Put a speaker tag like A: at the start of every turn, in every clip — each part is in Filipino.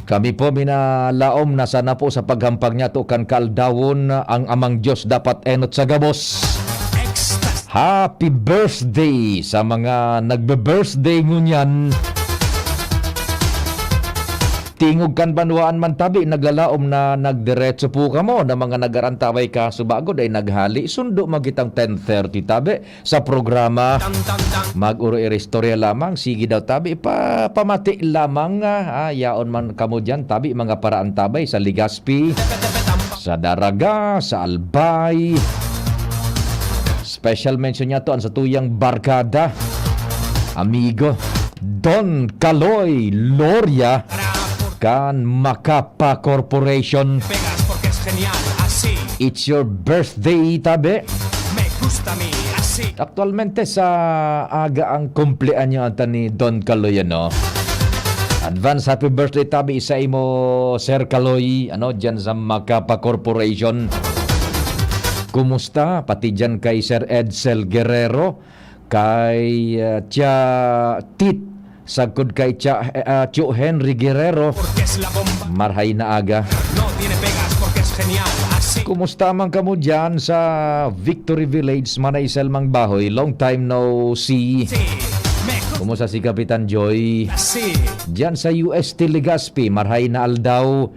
A: Kami po minalaom na sana po sa paghampag niya to kan kaaldawon ang amang Diyos dapat enot sa gabos. Happy birthday sa mga nagbe-birthday ngunyan. Tingog kan banwaan man tabi, naglalaom na nagdiretso po kamo na mga nagarantaway ka subagod ay naghali. Sundo magitang 10:30 tabi sa programa. Mag-uro istorya lamang, sige daw tabi, pamati lamang. Yaon man kamo dyan tabi, mga paraan tabay sa Legazpi, sa Daraga, sa Albay. Special mention niya to ang sa tuyang barkada, amigo Don Caloy Loria kan Macapa Corporation. It's your birthday tabi. Aktualmente sa aga ang kumpleanyo ata ni Don Caloy, ano? Advance happy birthday tabi sa imo Sir Caloy, ano, dyan sa Macapa Corporation. Kumusta? Pati dyan kay Sir Edsel Guerrero, kay Tia Tit, sagkod kay Tio Henry Guerrero, marhay na aga. Kumusta man kamo dyan sa Victory Village, Manaysel Mangbahoy, long time no see. Kumusta si Kapitan Joy? Dyan sa UST Legazpi, marhay na aldaw.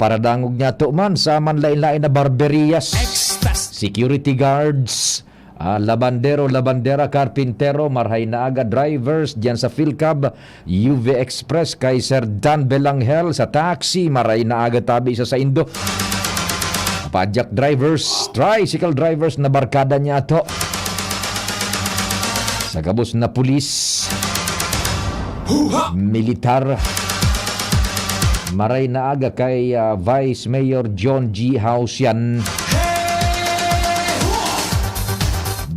A: Para dangog niya to man sa manlain-lain na barberias, security guards, labandera, karpintero, marhay na aga, drivers dyan sa Philcab, UV Express, kay Sir Dan Belanghel sa taxi, marhay na aga tabi isa sa Indo. Pajak drivers, tricycle drivers na barkada niya to. Sa kabus na pulis, militar, maray na aga kay Vice Mayor John G. Hausian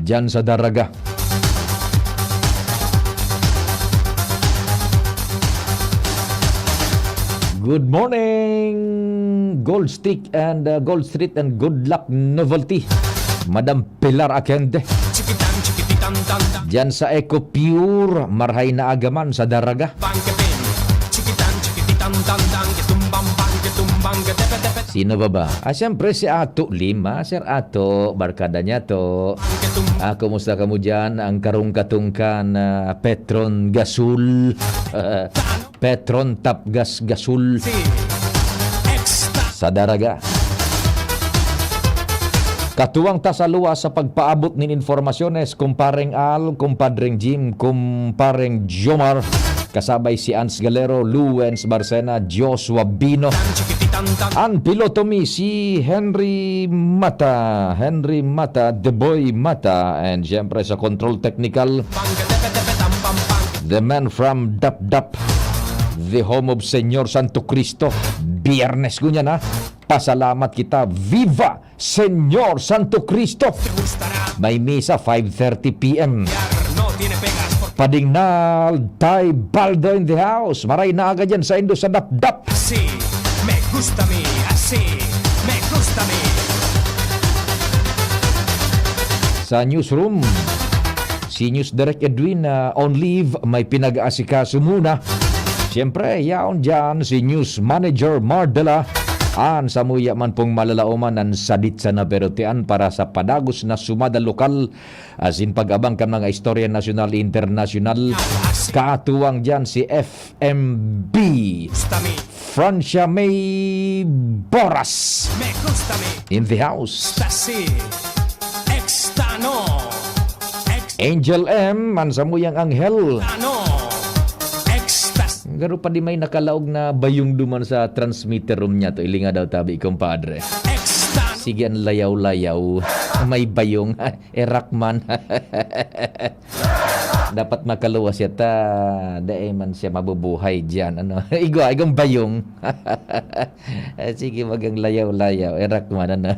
A: dyan sa Daraga. Good morning, Gold Street and Good Luck Novelty, Madam Pilar Akende. Dyan sa Eco Pure, marhay na agaman sa Daraga. Sino ba? Siyempre si Ato Lima, Sir Ato, barkada niya to. Kumusta ka mo dyan? Ang karong-katungkan Petron Gasul, Petron Tap Gas Gasul sa Daraga. Katuwang tasaluwa sa pagpaabot nin informasyones, kumpareng Al, kumpadreng Jim, kumpareng Jomar, kasabay si Ans Galero, Luwens Barcena, Joshua Bino. Ang piloto mi si Henry Mata, The Boy Mata, and syempre sa control technical, the man from Dap Dap, the home of Senyor Santo Cristo. Biyernes ko niya na, pasalamat kita, Viva Senyor Santo Cristo. May misa 5:30 p.m. Padingnal Tay Baldo in the house. Maray na aga dyan sa Indo sa Dap Dap. Me gusta mi, así, me gusta mi. Sa newsroom, si News Direct Edwin on leave, may pinag-aasikaso muna. Siyempre, yaon dyan si News Manager Mardela. Sa muya man pong malalauman ang sadit sa naperutian para sa padagos na sumada lokal, asin pag-abang ka mga istorya nasyonal internasyonal. Katuwang dyan si FMB Francia May Boras in the house. Angel M, mansamuyang anghel. Garo pa di may nakalaog na bayong duman sa transmitter room niya to. Ilinga daw tabi, kumpadre. Sige ang layaw-layaw. May bayong. Erakman. Dapat makaluwa siya ta. Dae man siya mabubuhay dyan. Ano? Igong bayong. Sige magang layaw-layaw. Erakman. Ano?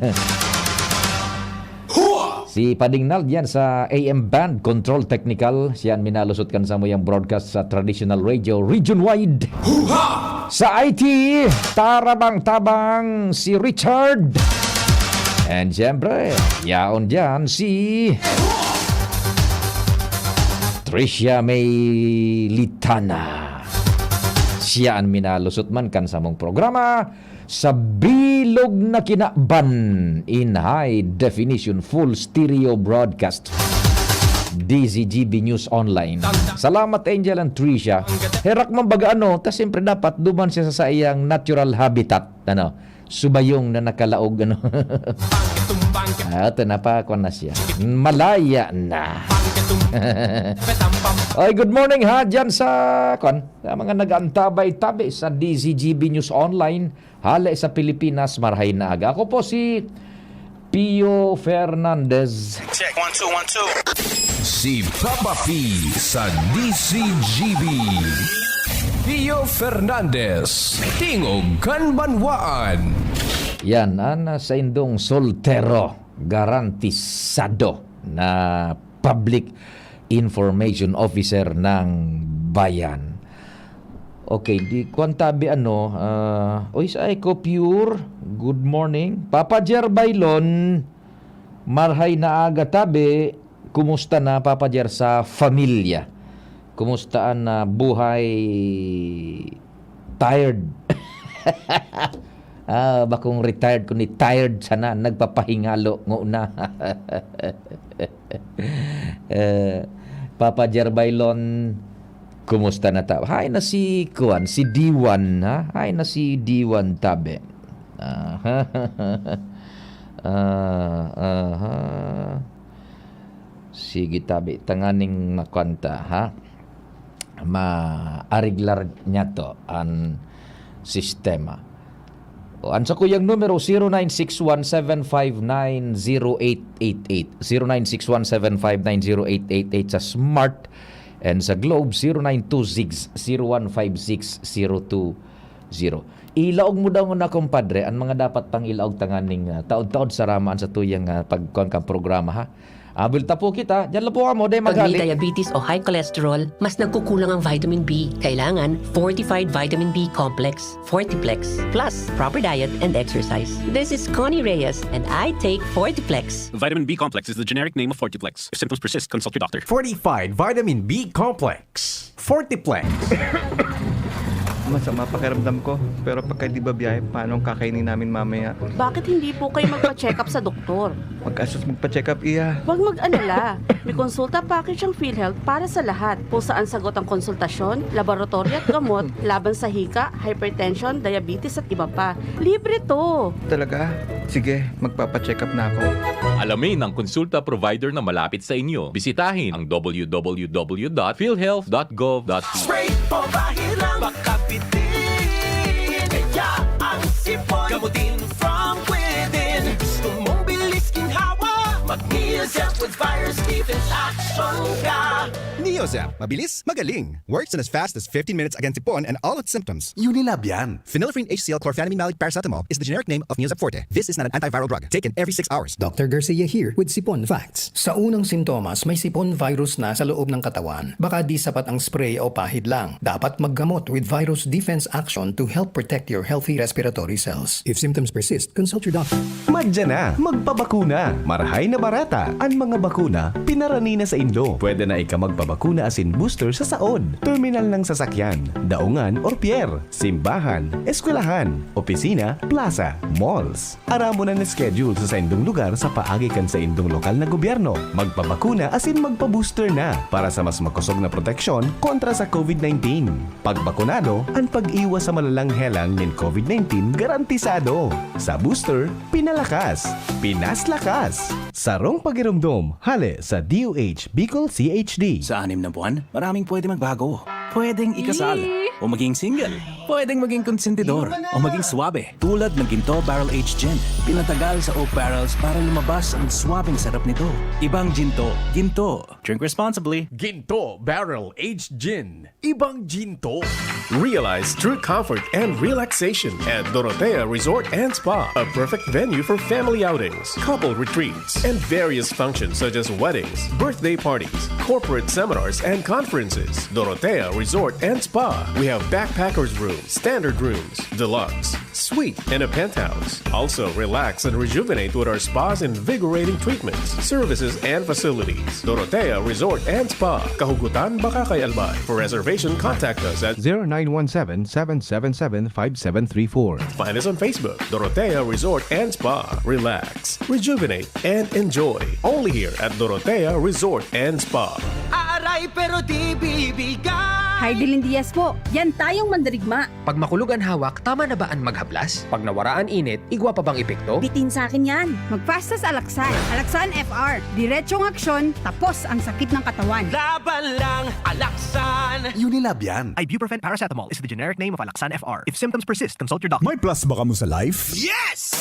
A: Si Padingnal diyan sa AM Band Control Technical, siyan minalusot kan sa mo yung broadcast sa traditional radio region wide. Sa IT, tarabang-tabang si Richard. And siyempre, yaon diyan si Tricia May Litana. Siya ang minalusot man kan sa mong programa sa bilog na kinaban in high definition full stereo broadcast. DZGB News Online. Salamat Angel and Tricia. Herak man baga ta siyempre dapat duman siya sa iyang natural habitat. Subayong na nakalaog ito na pa kung na siya. Malaya na. Ay, good morning ha dyan sa mga nag-antabay-tabi sa DZGB News Online. Hale sa Pilipinas, marhay na aga. Ako po si Pio Fernandez.
B: Check, 1, 2, 1, 2.
C: Si Papa P sa DCGB. Pio Fernandez, Tingog Kanbanwaan.
A: Yan, sa indong soltero, garantisado na public information officer ng bayan. Okay, di kwantabi sa ko pure. Good morning. Papa Jer Bailon, marhay na aga tabi. Kumusta na Papa Jer sa familia? Kumusta na buhay? Tired. Bakong retired ko ni tired sana nagpapahingalo nguna. Papa Jer Bailon, kumusta na ta? Hay na si Kuan, si D1 ha? Hay na si D1 tabi. Sige tabi, tanganing makwanta ha? Maariglar niya to ang sistema. O, ansa ko yung numero 0961-759-0888 0961-759-0888 sa Smart and sa Globe 0926-0156-020. Ilaog mo daw na kumpadre ang mga dapat pang ilaog tanganing taod-taod sa ramaan sa tuyang pagkuhan kang programa ha. Abilta po kita. Diyan lang po kamo. Pag
D: may diabetes o high cholesterol, mas nagkukulang ang vitamin B. Kailangan fortified vitamin B complex, Fortiplex, plus proper diet and exercise. This is Connie Reyes, and I take Fortiplex.
E: Vitamin B complex is the generic name of Fortiplex. If symptoms persist, consult your doctor.
F: Fortified vitamin B complex, Fortiplex.
G: Masama pakiramdam ko. Pero pagka di ba biyahe, paano kakainin namin mamaya?
H: Bakit hindi po kayo magpa-check up sa doktor?
G: Mag-asos magpa-check up, iya.
H: Huwag mag-alala. May konsulta package ang PhilHealth para sa lahat. Kung saan sagot ang konsultasyon, laboratory at gamot, laban sa hika, hypertension, diabetes at iba pa. Libre to.
G: Talaga? Sige, magpapa-check up na ako.
I: Alamin ang konsulta provider na malapit sa inyo. Bisitahin ang www.philhealth.gov.ph.
B: Spray po bahilang makapitin. Kaya ang sipon gamutin from within. Gusto mong bilis ginhawa, mag-Neozep with virus defense action ka.
J: Neozep, mabilis, magaling. Works in as fast as 15 minutes against sipon and all its symptoms.
F: Unilab yan.
J: Phenylephrine HCl chlorphenamine malic paracetamol is the generic name of Neozep Forte. This is not an antiviral drug. Taken every 6 hours.
K: Dr. Garcia here with Sipon Facts. Sa unang sintomas, may sipon virus na sa loob ng katawan. Baka di sapat ang spray o pahid lang. Dapat maggamot with virus defense action to help protect your healthy respiratory cells. If symptoms persist, consult your doctor.
F: Madya na, magpabakuna. Marahay na barata. Ang mga bakuna, pinarani na sa Indo. Pwede na ika magpabakuna asin booster sa saod, terminal ng sasakyan, daungan or pier, simbahan, eskwelahan, opisina, plaza, malls. Aramo na schedule sa indong lugar sa paagikan sa indong lokal na gobyerno. Magpabakuna asin magpa-booster na para sa mas makusog na proteksyon kontra sa COVID-19. Pagbakunado, ang pag-iwas sa malalang helang ng COVID-19 garantisado. Sa booster, pinalakas, pinaslakas. Sarong pagirumdom, hale sa DOH Bicol CHD.
L: Sa 6 na buwan, maraming pwede magbago. Pwedeng ikasal, o maging single. Pwedeng maging konsentidor, o maging swabe. Tulad ng Ginto Barrel Aged Gin. Pinatagal sa oak barrels para lumabas ang swabing sarap nito. Ibang Ginto, Ginto. Drink responsibly.
F: Ginto Barrel Aged Gin. Ibang Ginto.
M: Realize true comfort and relaxation at Dorotea Resort and Spa, a perfect venue for family outings, couple retreats, and various functions such as weddings, birthday parties, corporate seminars, and conferences. Dorotea Resort and Spa. We We have backpackers rooms, standard rooms, deluxe, suite, and a penthouse. Also, relax and rejuvenate with our spa's invigorating treatments, services, and facilities. Dorotea Resort and Spa, Kahugutan, Bakakay, Albay. For reservation, contact us at
F: 0917-777-5734.
M: Find us on Facebook, Dorotea Resort and Spa. Relax, rejuvenate, and enjoy. Only here at Dorotea Resort and Spa.
B: Aray pero di bibigay.
H: Heidelin Diaz po, yan tayong mandirigma.
N: Pag makulog ang hawak, tama na ba ang maghaplas? Pag nawaraan init, igwa pa bang epekto?
H: Bitin sa akin yan. Magpastas Alaksan. Alaksan FR. Diretsong aksyon, tapos ang sakit ng katawan.
B: Laban lang, Alaksan.
J: Unilab yan.
L: Ibuprofen paracetamol is the generic name of Alaksan FR. If symptoms persist, consult your doctor.
O: May plus ba ka mo sa life?
B: Yes!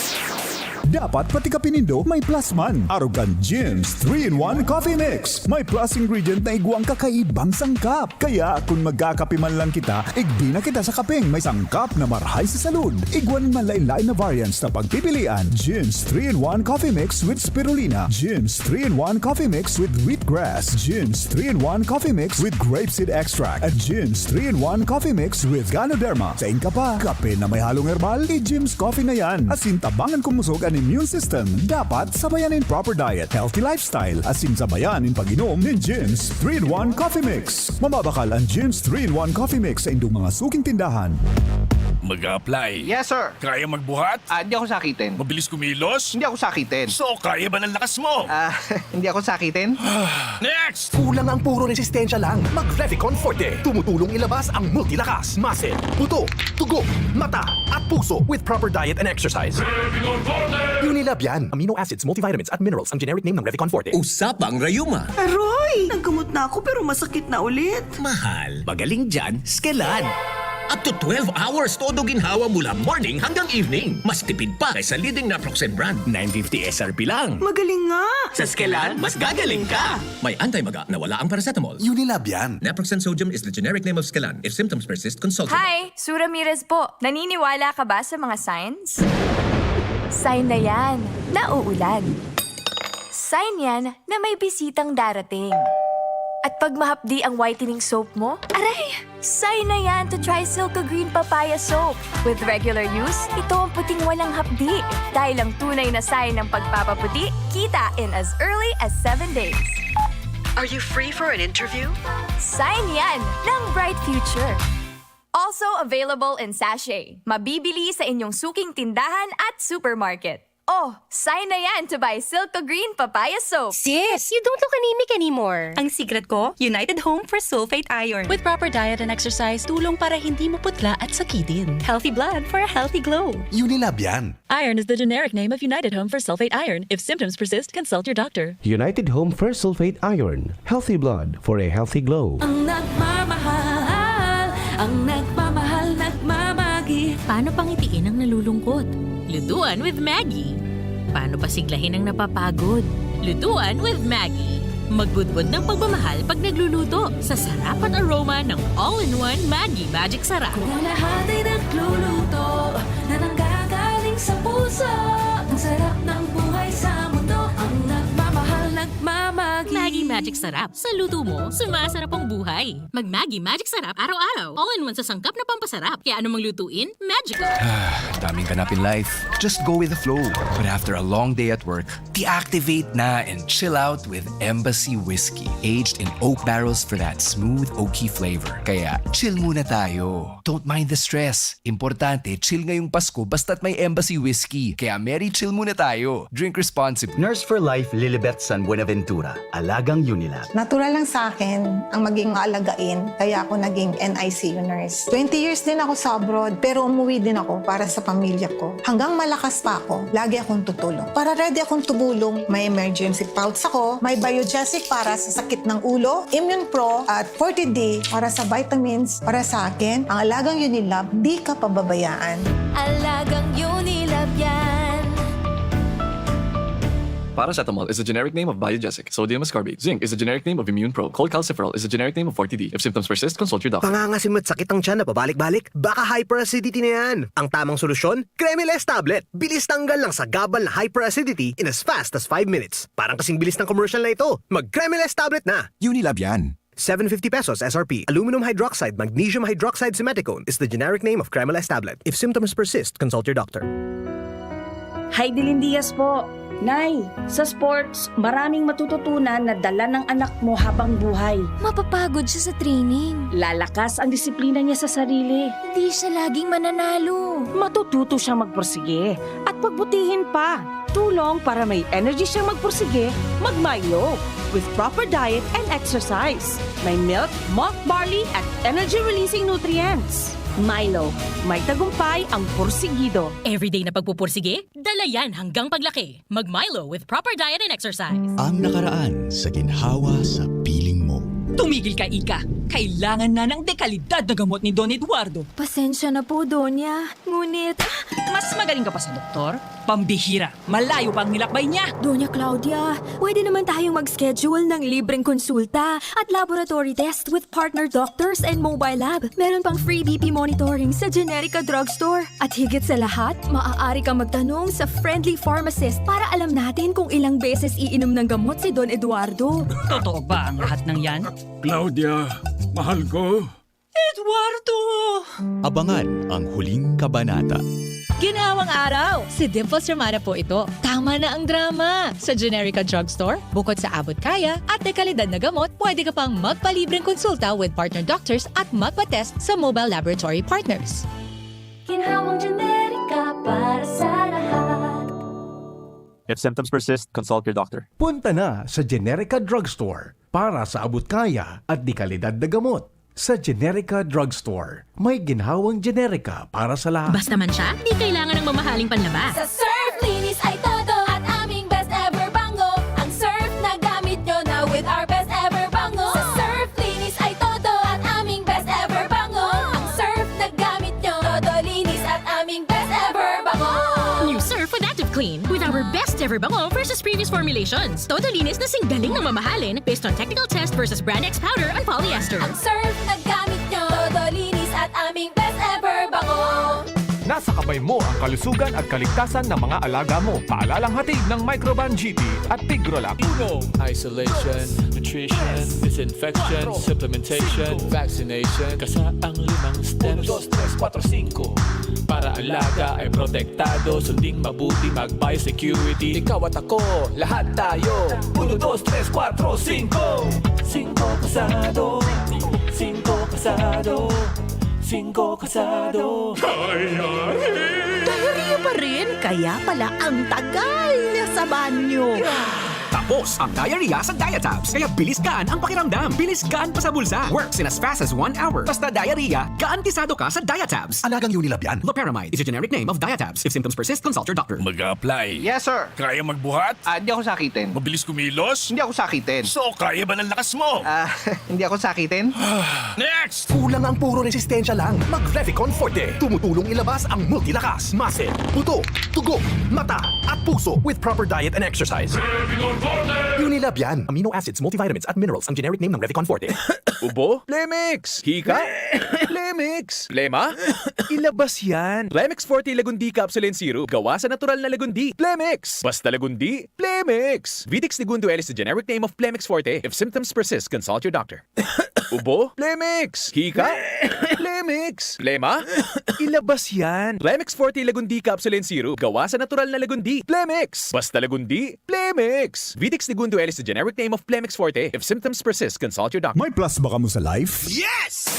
O: Dapat pati ka pinindo, may plus man. Arugan Jim's 3-in-1 Coffee Mix. May plus ingredient na iguang kakaibang sangkap. Kaya kung magkakape man lang kita, igdi na kita sa kapeng may sangkap na marhay sa salud. Igwanin man lain-lain na variants na pagpipilian. Jim's 3-in-1 Coffee Mix with Spirulina. Jim's 3-in-1 Coffee Mix with Wheatgrass. Jim's 3-in-1 Coffee Mix with Grapeseed Extract. At Jim's 3-in-1 Coffee Mix with Ganoderma. Sa ka pa, kape na may halong herbal, i-Jim's Coffee na yan. Asin tabangan kumusog ang immune system. Dapat sabayanin proper diet, healthy lifestyle. Asin sabayanin pag-inom ng Jim's 3-in-1 Coffee Mix. Mababakal ang Jim's 3-in-1 Coffee Mix sa indong mga suking tindahan.
P: Mag-a-apply.
Q: Yes, sir.
P: Kaya magbuhat?
Q: Hindi ako sakitin.
P: Mabilis kumilos?
Q: Hindi ako sakitin.
P: So, kaya ba ng lakas mo?
Q: Hindi ako sakitin.
P: Next!
J: Kulang ang puro resistensya lang. Mag-Revicon Forte. Tumutulong ilabas ang multilakas, muscle, buto, tugo, mata, at puso with proper diet and exercise.
P: Revicon Forte!
J: Unilab yan. Amino acids, multivitamins, at minerals ang generic name ng Revicon Forte.
R: Usapang Rayuma.
S: Aroy! Naggamot na ako pero masakit na ulit.
R: Mahal. Magaling dyan, Skelan. Up to 12 hours todo ginhawa mula morning hanggang evening. Mas tipid pa kaysa leading naproxen brand. 950 SRP lang.
S: Magaling nga!
R: Sa Skelan, mas gagaling ka! May anti-maga na wala ang paracetamol.
J: Unilab yan.
R: Naproxen sodium is the generic name of Skelan. If symptoms persist, consult your
T: Hi! Sue Ramirez po. Naniniwala ka ba sa mga signs? Sign na yan, nauulan. Sign yan na may bisitang darating. At pag mahapdi ang whitening soap mo, aray! Sign na yan to try Silco Green Papaya Soap. With regular use, ito ang puting walang hapdi. Dahil ang tunay na sign ng pagpapaputi, kita in as early as 7 days.
S: Are you free for an interview?
T: Sign yan ng bright future. Also available in sachet. Mabibili sa inyong suking tindahan at supermarket. Oh, sign na yan to buy Silco Green Papaya Soap.
U: Sis, you don't look anemic anymore. Ang secret ko, United Home for Sulfate Iron. With proper diet and exercise, tulong para hindi maputla at sakitin. Healthy blood for a healthy glow.
J: Unilab yan.
U: Iron is the generic name of United Home for Sulfate Iron. If symptoms persist, consult your doctor.
F: United Home First Sulfate Iron. Healthy blood for a healthy glow.
U: Ang nagmamahal, nagmamagi. Paano pangitiin ang nalulungkot? Lutuan with Maggie. Paano pasiglahin ang napapagod? Lutuan with Maggie. Magbudbud ng pagmamahal pag nagluluto sa sarap at aroma ng all-in-one Maggie Magic Sarap. Kung lahat ay nagluluto na nanggagaling sa puso, ang sarap ng buhay sa mundo, ang nagmamahal, nagmamagi. Maggie Magic Sarap. Sa luto mo, sumasarap ang buhay. Mag-Maggie Magic Sarap araw-araw. All-in-one sa sangkap na pampasarap. Kaya anumang lutuin, magical.
V: Daming ganap in life. Just go with the flow. But after a long day at work, deactivate na and chill out with Embassy Whiskey. Aged in oak barrels for that smooth, oaky flavor. Kaya chill muna tayo. Don't mind the stress. Importante, chill ngayong Pasko basta't may Embassy Whiskey. Kaya merry chill muna tayo. Drink responsibly.
W: Nurse for Life Lilibet San Buenaventura. Alagang Unilab.
X: Natural lang sa akin ang maging alagain, kaya ako naging NICU nurse. 20 years din ako sa abroad, pero umuwi din ako para sa pamilya ko. Hanggang malakas pa ako, lagi akong tutulong. Para ready akong tumulong, may emergency pouch ako, may Biogesic para sa sakit ng ulo, Immune Pro at 40D para sa vitamins. Para sa akin, ang alagang Unilab, di ka pababayaan.
T: Alagang Unilab yan.
E: Paracetamol is the generic name of Biogesic. Sodium ascorbate. Zinc is the generic name of Immune Pro. Cholecalciferol is the generic name of 40D. If symptoms persist, consult your doctor.
Y: Pangangasim at sakit ang tiyan na pabalik-balik? Baka hyperacidity na yan. Ang tamang solusyon? Cremeles Tablet. Bilis tanggal lang sa gabal na hyperacidity in as fast as 5 minutes. Parang kasing bilis ng commercial na ito. Mag-Cremeles Tablet na.
J: Unilab yan.
Y: 750 pesos SRP. Aluminum hydroxide magnesium hydroxide simeticone is the generic name of Cremeles tablet. If symptoms persist, consult your doctor.
A: Hi, Dilin Diaz po. Nay, sa sports, maraming matututunan na dala ng anak mo habang buhay.
T: Mapapagod siya sa training.
A: Lalakas ang disiplina niya sa sarili.
T: Hindi siya laging mananalo.
A: Matututo siyang magpursige at pagbutihin pa. Tulong para may energy siyang magpursige, mag-Milo. With proper diet and exercise. May milk, malt barley at energy-releasing nutrients. Milo, may tagumpay ang pursigido.
U: Everyday na pagpupursige, dala yan hanggang paglaki. Mag-Milo with proper diet and exercise.
O: Ang nakaraan sa ginhawa sa piling mo.
C: Tumigil ka, Ika. Kailangan na ng dekalidad na gamot ni Don Eduardo.
T: Pasensya na po, Donya. Ngunit,
C: Mas magaling ka pa sa doktor? Pambihira. Malayo pa ang nilakbay niya.
T: Donya Claudia, pwede naman tayong mag-schedule ng libreng konsulta at laboratory test with partner doctors and mobile lab. Meron pang free BP monitoring sa Generica Drugstore. At higit sa lahat, maaari kang magtanong sa friendly pharmacist para alam natin kung ilang beses iinom ng gamot si Don Eduardo.
C: Totoo ba ang lahat ng yan?
P: Claudia, mahal ko.
C: Eduardo!
O: Abangan ang huling kabanata.
U: Ginhawang araw! Si Dimples Ramada po ito. Tama na ang drama! Sa Generica Drugstore, bukod sa abot kaya at dekalidad na gamot, pwede ka pang magpalibreng konsulta with partner doctors at magpa-test sa mobile laboratory partners.
T: Ginhawang Generica para sa lahat.
E: If symptoms persist, consult your doctor.
F: Punta na sa Generica Drugstore para sa abot kaya at di kalidad na gamot. Sa Generica Drugstore, may ginhawang Generica para sa lahat.
U: Basta man siya, di kailangan ng mamahaling panlaba.
T: Sa Surf Linis ay todo at aming best ever bango. Ang surf na gamit nyo na with our best ever bango. Sa Surf Linis ay todo at aming best ever bango. Ang surf na gamit nyo, todo linis at aming best ever bango.
U: New Surf with Active Clean with our best ever bango versus previous formulations. Todo linis na singgaling ng mamahalin based on technical test versus Brand X powder and polyester.
T: Ang surf na gamit nyo, todo linis at aming best ever bango.
J: Nasa kamay mo ang kalusugan at kaligtasan ng mga alaga mo. Paalalang hatid ng Microban GP at Tigrolac.
E: Isolation, nutrition, disinfection, supplementation, vaccination. Kasaang 5 steps. 1, 2, 3, 4, 5. Para alaga ay protektado. Sunding mabuti mag-biosecurity. Ikaw at ako, lahat tayo. 1, 2, 3, 4, 5. 5 kasado. 5 kasado. 5 kasado.
A: Diarrhea pa rin, kaya pala ang tagal niya sa banyo.
L: Tapos ang diarrhea sa Diatabs. Kaya bilis gaan ang pakiramdam. Bilis gaan pa sa bulsa. Works in as fast as 1 hour. Basta diarrhea, garantisado ka sa Diatabs.
J: Alagang Unilab yan.
L: Loperamide is a generic name of Diatabs. If symptoms persist, consult your doctor.
P: Mag-apply.
Q: Yes, sir.
P: Kaya magbuhat?
Q: Hindi ako sakitin.
P: Mabilis kumilos?
Q: Hindi ako sakitin.
P: So, kaya ba ng lakas mo?
Q: Hindi ako sakitin.
P: Next!
J: Kulang ang puro resistensya lang. Mag-Revicon Forte. Tumutulong ilabas ang multilakas, muscle, buto, tugo, mata, at puso with proper diet and exercise. Unilab yan. Amino acids, multivitamins, at minerals ang generic name ng Revicon Forte.
E: Ubo? Plemix! Hika? Plemix! Plema? Ilabas yan! Plemix Forte Lagundi Capsule and Syrup. Gawa sa natural na lagundi. Plemix! Basta lagundi, Plemix! Vitix Segundo L is the generic name of Plemix Forte. If symptoms persist, consult your doctor. Ubo? Plemix! Hika? Plemix! Plema? Ilabas yan! Plemix Forte Lagundi Capsule and Syrup. Gawa sa natural na lagundi. Plemix! Basta lagundi, Plemix! Vitix Segundo L is the generic name of Plemix Forte. If symptoms persist, consult your doctor.
O: May plus ba ka mo sa life?
P: Yes!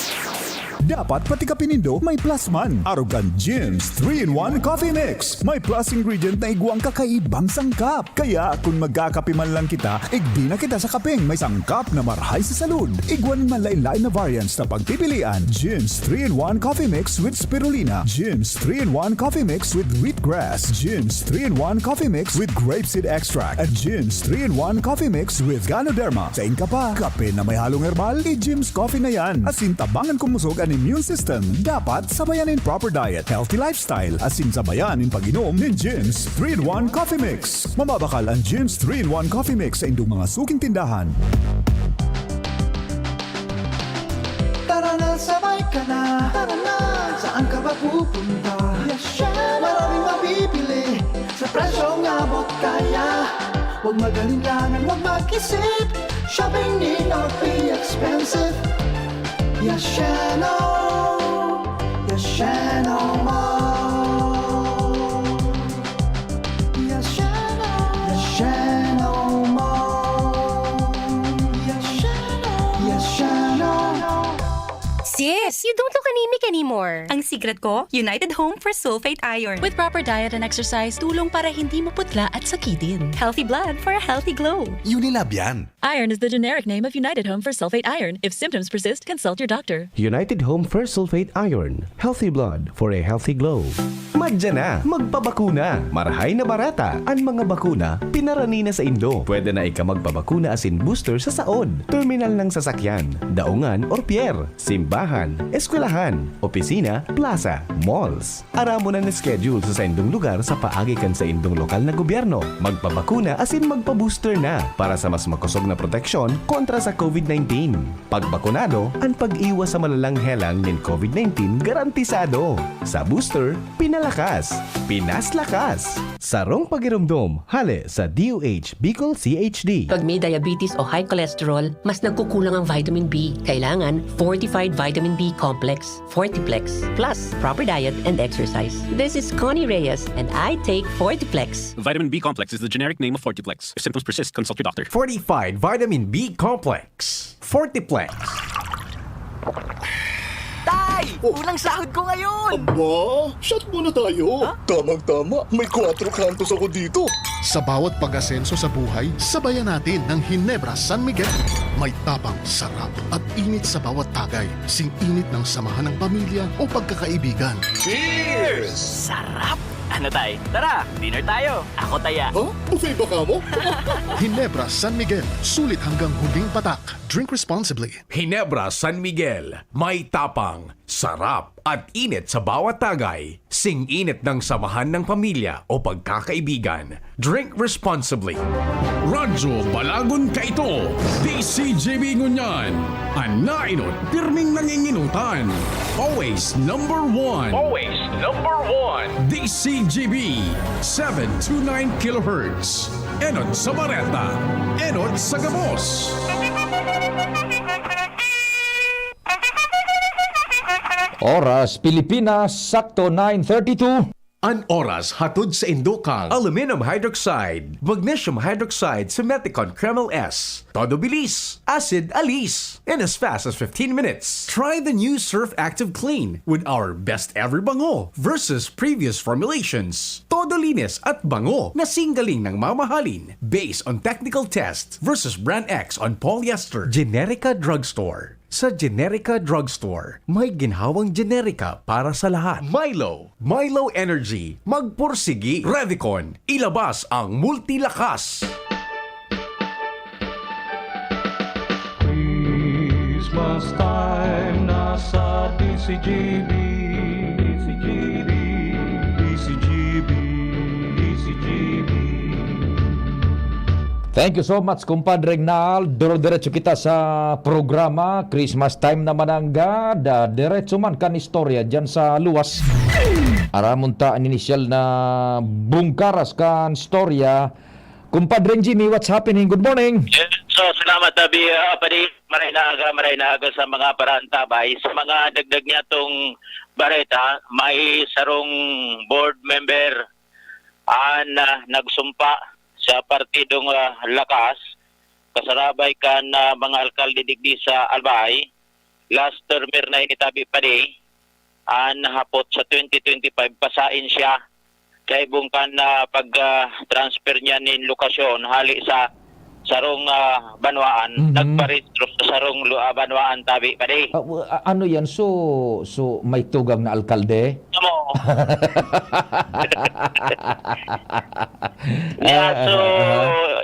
O: Dapat pati ka pinindo may plus man. Arrogant Jim's 3-in-1 Coffee Mix. May plus ingredient na iguang kakaibang sangkap. Kaya kung magkakape man lang kita, igdi na kita sa kapeng may sangkap na marhay sa salud. Iguan man lain-lain na variants na pagpipilian. Jim's 3-in-1 Coffee Mix with spirulina. Jim's 3-in-1 Coffee Mix with wheatgrass. Jim's 3-in-1 Coffee Mix with grapeseed extract. At Jim's 3-in-1 Coffee Mix with Ganoderma. Sa ka pa, kape na may halong herbal, i-Jim's Coffee na yan. Asin tabangan kumusog ang immune system. Dapat sabayan in proper diet, healthy lifestyle. Asin sabayan in pag-inom ng Jim's 3-in-1 Coffee Mix. Mamabakal ang Jim's 3-in-1 Coffee Mix sa indong mga suking tindahan.
B: Tara na, sabay ka na. Tara na, saan ka ba pupunta? Maraming mabibili sa presyong abot kaya. Huwag magalinlangan, huwag mag-isip. Shopping need not be expensive. Yashano Mall. Yashano Mall. Yashano.
D: Sis, you don't look anemic anymore. Ang secret ko, United Home for Sulfate Iron. With proper diet and exercise, tulong para hindi maputla at sakitin. Healthy blood for a healthy glow.
J: Unilab yan.
D: Iron is the generic name of United Home for Sulfate Iron. If symptoms persist, consult your doctor.
F: United Home First Sulfate Iron. Healthy blood for a healthy glow. Madya na, magpabakuna. Marahay na barata. Ang mga bakuna, pinarani na sa Indo. Pwede na ika magpabakuna asin booster sa saod, terminal ng sasakyan, daungan or pier, simbahan, eskwelahan, opisina, plaza, malls. Aramo na schedule sa indong lugar sa paagikan sa indong lokal na gobyerno. Magpabakuna asin magpa-booster na para sa mas makusog na proteksyon kontra sa COVID-19. Pagbakunado, ang pag-iwas sa malalang helang ng COVID-19 garantisado. Sa booster, pinalakas, pinaslakas. Sarong pagirumdom, hale sa DOH Bicol CHD.
G: Pag may diabetes o high cholesterol, mas nagkukulang ang vitamin B. Kailangan fortified vitamin B complex, Fortiplex, plus proper diet and exercise. This is Connie Reyes, and I take Fortiplex.
L: Vitamin B complex is the generic name of Fortiplex. If symptoms persist, consult your doctor.
F: Fortified Vitamin B Complex. Fortiplex.
B: Tay! Unang sahod ko ngayon!
J: Aba, shot muna tayo. Tamang-tama, may 4 kantos ako dito. Sa bawat pag-asenso sa buhay, sabayan natin ng Ginebra San Miguel. May tapang, sarap at init sa bawat tagay. Sing-init ng samahan ng pamilya o pagkakaibigan.
L: Cheers!
I: Sarap! Ano tay? Tara, dinner tayo. Ako taya.
J: Ha? Buffet ba ka mo? Ginebra San Miguel. Sulit hanggang huling patak. Drink responsibly.
E: Ginebra San Miguel. May tapang, sarap at init sa bawat tagay. Sing-init ng samahan ng pamilya o pagkakaibigan. Drink responsibly.
P: Radyo Balagon ka ito. DCJB Ngunyan. Anainot, pirming nanginginutan. Always number one.
E: Always number one.
P: DCJB 729 kHz. Enod sa Bareta. Enod sa Gabos.
K: Oras Pilipinas, sakto 9:32.
E: An oras hatod sa Indokang. Aluminum hydroxide, magnesium hydroxide, Simeticon Kreml S. Todo bilis, acid alis, in as fast as 15 minutes. Try the new Surf Active Clean with our best ever bango versus previous formulations. Todo linis at bango na singgaling ng mamahalin based on technical test versus brand X on polyester. Generica Drugstore. Sa Generica Drugstore, may ginhawang generika para sa lahat. Milo Energy, magpursigi. Revicon, ilabas ang multilakas.
M: Christmas time na sa DCGB.
K: Thank you so much, kumpadre Nal. Duro-diretso kita sa programa. Christmas time naman ang gada. Diretso man kan istorya dyan sa luwas. Aramon ta ang initial na bungkaras kan istorya. Kumpadre Jimmy, what's happening? Good morning.
I: Yes, so salamat tabi padi maray na aga sa mga parantabay. Sa mga dagdag niya tong bareta, may sarong board member nagsumpa sa partidong lakas, kasarabay kan mga alkalde digdi sa Albay, last termer na initabi pa di, nahapot sa 2025, pasain siya, kay bungkan na pag-transfer niya nin lokasyon, hali sa sarong banwaan, nagparistro sa sarong banwaan tabi pa di.
K: Ano yan? So may tugang na alkalde?
I: So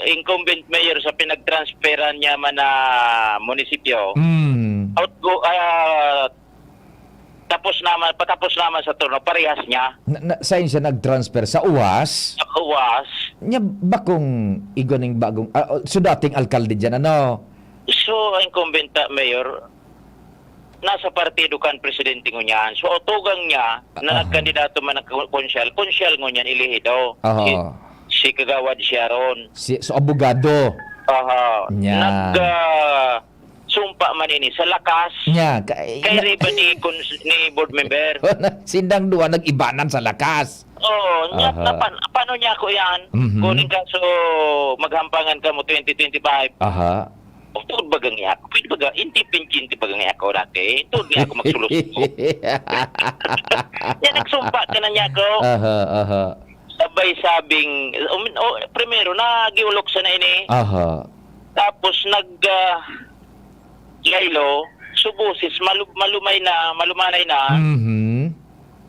I: incumbent mayor sa pinagtransferan niya man na munisipyo. Patapos naman sa turno, parehas niya.
K: Saan siya nag-transfer? Sa UWAS?
I: Sa UWAS.
K: Nya bakong igoning bagong so dating alkalde dyan, ano?
I: So incumbent mayor nasa partido kan presidente ngunyan. So otugang niya na nagkandidato man ng konsyal ngunyan ilihi daw. Si Kagawad siya ron.
K: So abogado. Nya.
I: Sumpa man ini sa lakas.
K: Nya,
I: Kay riba ni board member.
K: Sindang duwa nag-ibanan sa lakas.
I: Oo, nya, paano niya ako yan? Kunin ka so maghampangan ka mo 2025.
K: Aha.
I: Tugod bagang niya ako. Pwede baga, independent bagang niya ako dati. Tugod niya ako magsulos ko. Yan, nagsumpa ka na niya ako.
K: Aha.
I: Sabay sabing, primero, nagiulok sa na ini.
K: Aha.
I: Tapos laylo, subusis, malumanay na.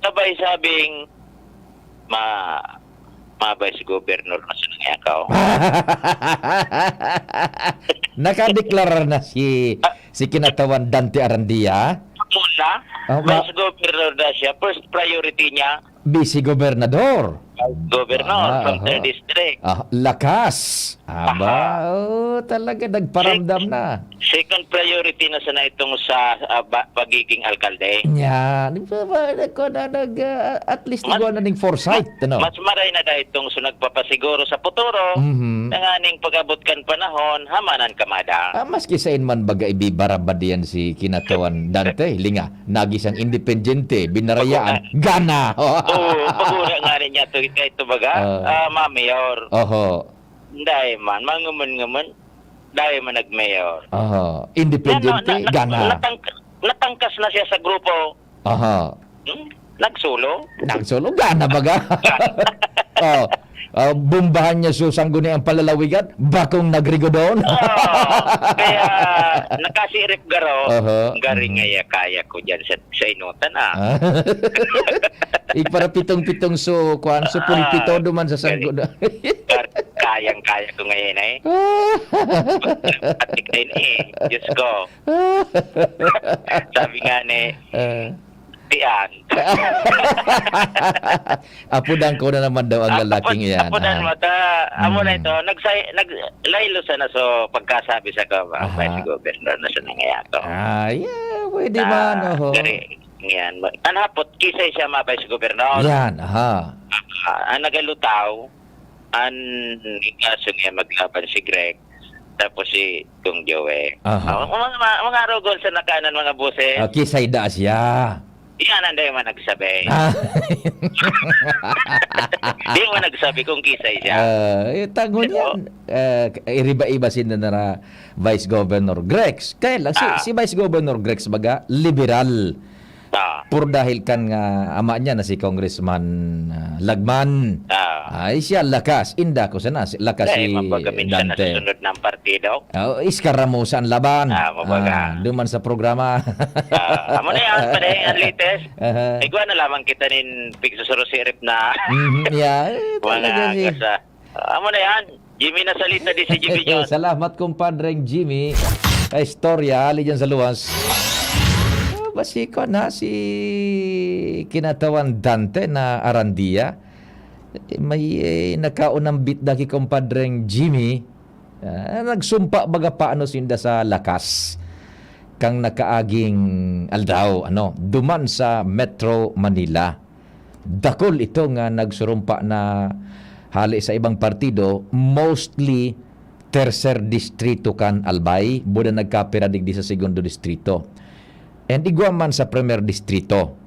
I: Sabay sabing, mabay si gobernador na sa nangyayaw.
K: Nakadeklara na si kinatawan Dante Arandia.
I: Muna, vice gobernador na siya. First priority niya,
K: Vice Gobernador.
I: Gobernador from the district.
K: Lakas. Talaga nagparamdam na.
I: Second priority na sana itong sa pagiging alkalde.
K: Yan. At least nagawa na ning foresight.
I: Mas maray na dahil itong so nagpapasiguro sa futuro. Nanganing pag-abot kan panahon, hamanan kamada.
K: Maski sa man baga ibibarabad yan si kinatawan Dante. Linga, nagisang independente, binarayaan, gana.
I: Pagura nga rin niya ito baga, ma-mayor. Dahil man, manguman-nguman, dahil man nag-mayor.
K: Independente, gana.
I: Natangkas na siya sa grupo. Nagsulo,
K: gana baga. Bumbahan niya so sangguni ang palalawigan, bakong nagrigo doon.
I: Kaya nakasirip garo, garing nga kaya ko dyan sa inutan
K: Para pitong-pitong so pulpito duman sa sangguni.
I: Kayang-kaya ko ngayon Atik din Diyos ko. Sabi nga tiyan.
K: Apudan ko na naman daw ang lalaking yan.
I: Apudan mo ta. Amo na ito. Naglaylo sana so pagkasabi sa vice governor na sa nangyayako.
K: Pwede man.
I: Yan. Anhapot, kisay siya vice governor.
K: Yan,
I: ang nagalutaw, ang kaso niya maglaban si Greg. Tapos si Kung Joey. Mga rogon sa nakanan mga boses.
K: Kisay da siya.
I: Yan ang man nagsabi. Di mo nagsabi kung kisay siya.
K: Tangon yan. Iriba-iba na Vice Governor Grex. Kaya lang, si Vice Governor Grex baga, liberal. Pur dahil kan nga ama niya na si Congressman Lagman. Ay siya lakas. Inda ko sana. Lakas si Dante.
I: Sunod ng partido.
K: Iskaramusa ang laban. Duman sa programa.
I: Amo na yan pa ang latest. Igwa na lamang kita nin pigsusuro sirip na. Amo na yan. Jimmy na salita di si Jimmy John.
K: Salamat kumpadreng Jimmy. Istorya ali dyan sa luwas. Basiko na si kinatawan Dante na Arandia. May nakaunang bit daki kumpadreng Jimmy. Nagsumpa baga paano sinda sa lakas. Kang nakaaging aldaw, duman sa Metro Manila. Dakol ito nga nagsurumpa na hali sa ibang partido, mostly tercer distrito kan Albay, buda nagkapira digdi sa segundo distrito. And igwa man sa premier distrito.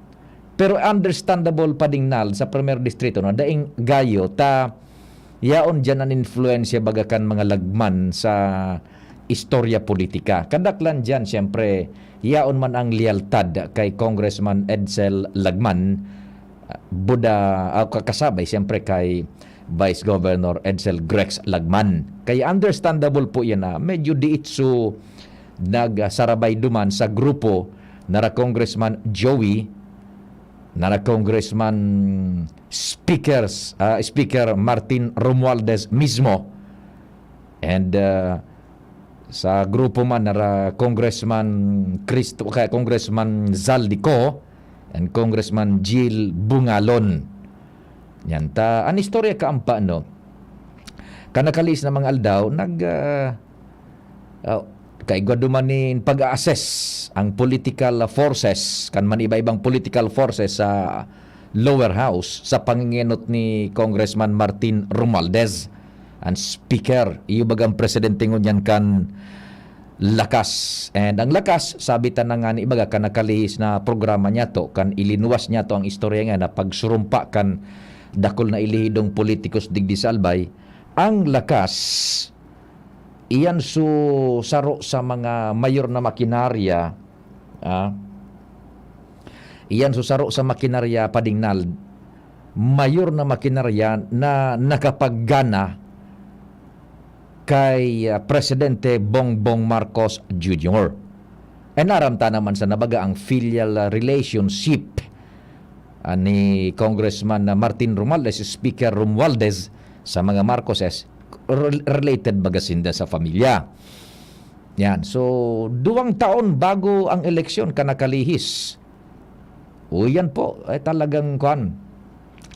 K: Pero understandable pa ding nal sa premier distrito daing gayo yaon dyan ang influensya bagakan mga lagman sa istorya politika. Kadaklan dyan siyempre yaon man ang lealtad kay Congressman Edsel Lagman, kakasabay siyempre kay Vice Governor Edsel Grex Lagman. Kaya understandable po yan na medyo diitso nagsarabay duman sa grupo nara Congressman Joey, nara Congressman Speaker Martin Romualdez mismo, and sa grupo man nara Congressman Zaldico and Congressman Jill Bungalon. Yan ta, an istorya kaampa kanakalis na mga aldaw kay gumadumanin pag-assess ang political forces kan man iba-ibang political forces sa lower house sa pangingenot ni Congressman Martin Romualdez. ang speaker, iyo bagang presidente ngunyan kan lakas. And ang lakas, sabi ta na nga ni ibaga kan nakalihis na programa niya to, kan ilinuwas niya to ang istorya nga na pagsurumpa kan dakol na ilihidong politikus digdi sa Albay. Ang lakas, iyan saro sa mga mayor na makinarya, iyan saro sa makinarya padingnal, mayor na makinarya na nakapaggana kay Presidente Bongbong Marcos Jr. E naramta naman sa nabaga ang filial relationship ni Congressman Martin Romualdez, Speaker Romualdez sa mga Marcoses, related bagasinda sa pamilya. Yan. So, 2 taon bago ang eleksyon kanakalihis. O yan po, ay talagang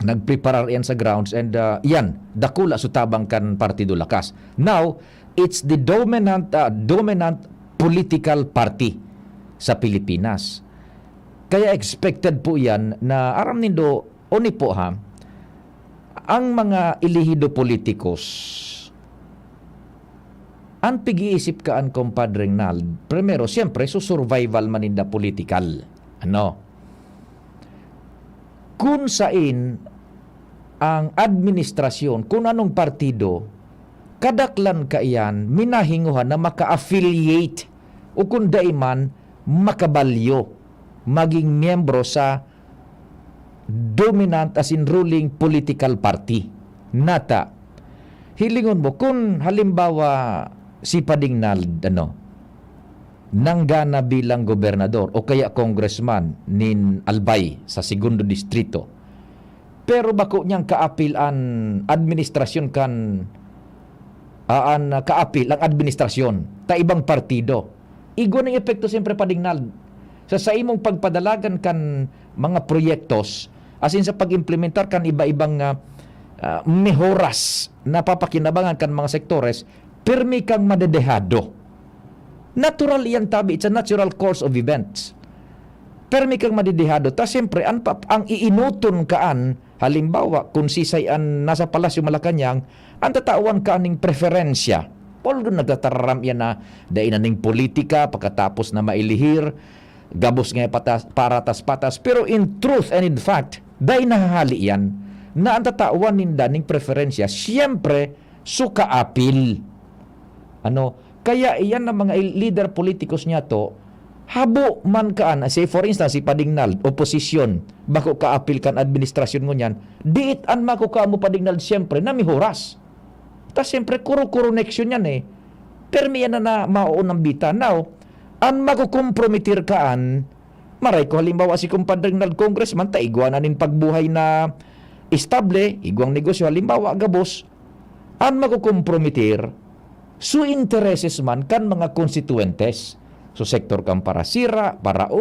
K: nagpreparar yan sa grounds and yan, dakula sutabang kan Partido Lakas. Now, it's the dominant political party sa Pilipinas. Kaya expected po yan na aram nindo, oni po ang mga ilihido politikos, ang pag-iisip kaan compadre Nald, primero, siyempre, survival maninda political. Kung sain ang administrasyon, kung anong partido, kadaklan ka iyan, minahinguhan na maka-affiliate o kung daiman, makabalyo maging miyembro sa dominant as in ruling political party. Nata, hilingon mo, kung halimbawa si Padingnal, nanggana bilang gobernador o kaya congressman nin Albay sa segundo distrito, pero bako niyang kaapil an administrasyon kaapil ang administrasyon ta ibang partido, igo ng epekto siyempre Padingnal sa imong pagpadalagan kan mga proyektos as in sa pag-implementar kan iba-ibang mehoras na papakinabangan kan mga sektores, permi kang madedehado. Natural yan tabi, it's a natural course of events. Permi kang madedehado. Ta siyempre, ang iinuton kaan, halimbawa, kung sisayan nasa Palasyo Malacanang, ang tatawan kaaning preferensya. Poldo nagtataram yan na dainaning politika, pagkatapos na mailihir, gabos nga paratas-patas. Pero in truth and in fact, dahil nahahali yan, na ang tatawan ninda ning preferensya, siyempre, sukaapil. Kaya iyan ng mga leader politikos niya to, habo man kaan, say for instance, si Padingnal, oposisyon, bako kaapil kan administrasyon mo niyan, diit an mako ka mo Padingnal, siyempre, namihoras. Ta siyempre, kuro-connection yan Permi yan na mauunang bita. Now, ang makukompromitir kaan, maray ko halimbawa si kumpadring congressman, ta igwa na nin pagbuhay na estable, igwang negosyo, halimbawa gabos, ang makukompromitir, su intereses man kan mga konstituentes, so sektor kan para sira, para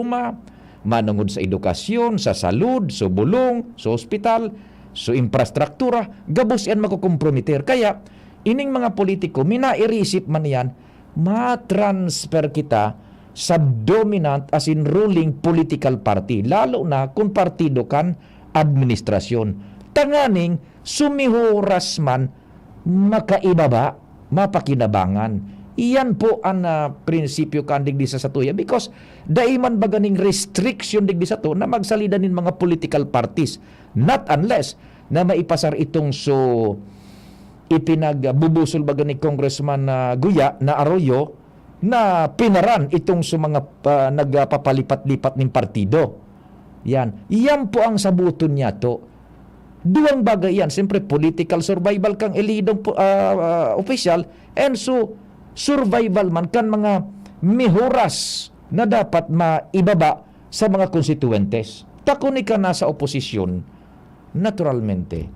K: manungod sa edukasyon, sa salud, sa bulong, sa ospital, sa infrastruktura, gabos yan makukompromitir. Kaya, ining mga politiko, minairisip man yan, matransfer kita sa dominant as in ruling political party, lalo na kung partido kan administrasyon. Tanganing sumihuras man makaibaba, mapakinabangan. Iyan po ang prinsipyo kan digdi sa satuya, because daiman baganing restriction digdi sa to na magsalida nin mga political parties, not unless na maipasar itong ipinagbubusol baga ni Congressman Guya na Arroyo na pinaran itong mga nagpapalipat-lipat ng partido. Yan po ang sabuton niya to. Duwang bagay yan. Siyempre, political survival kang elidong official, and survival man kan mga mihuras na dapat maibaba sa mga konstituentes. Takuni ka nasa oposisyon, naturalmente,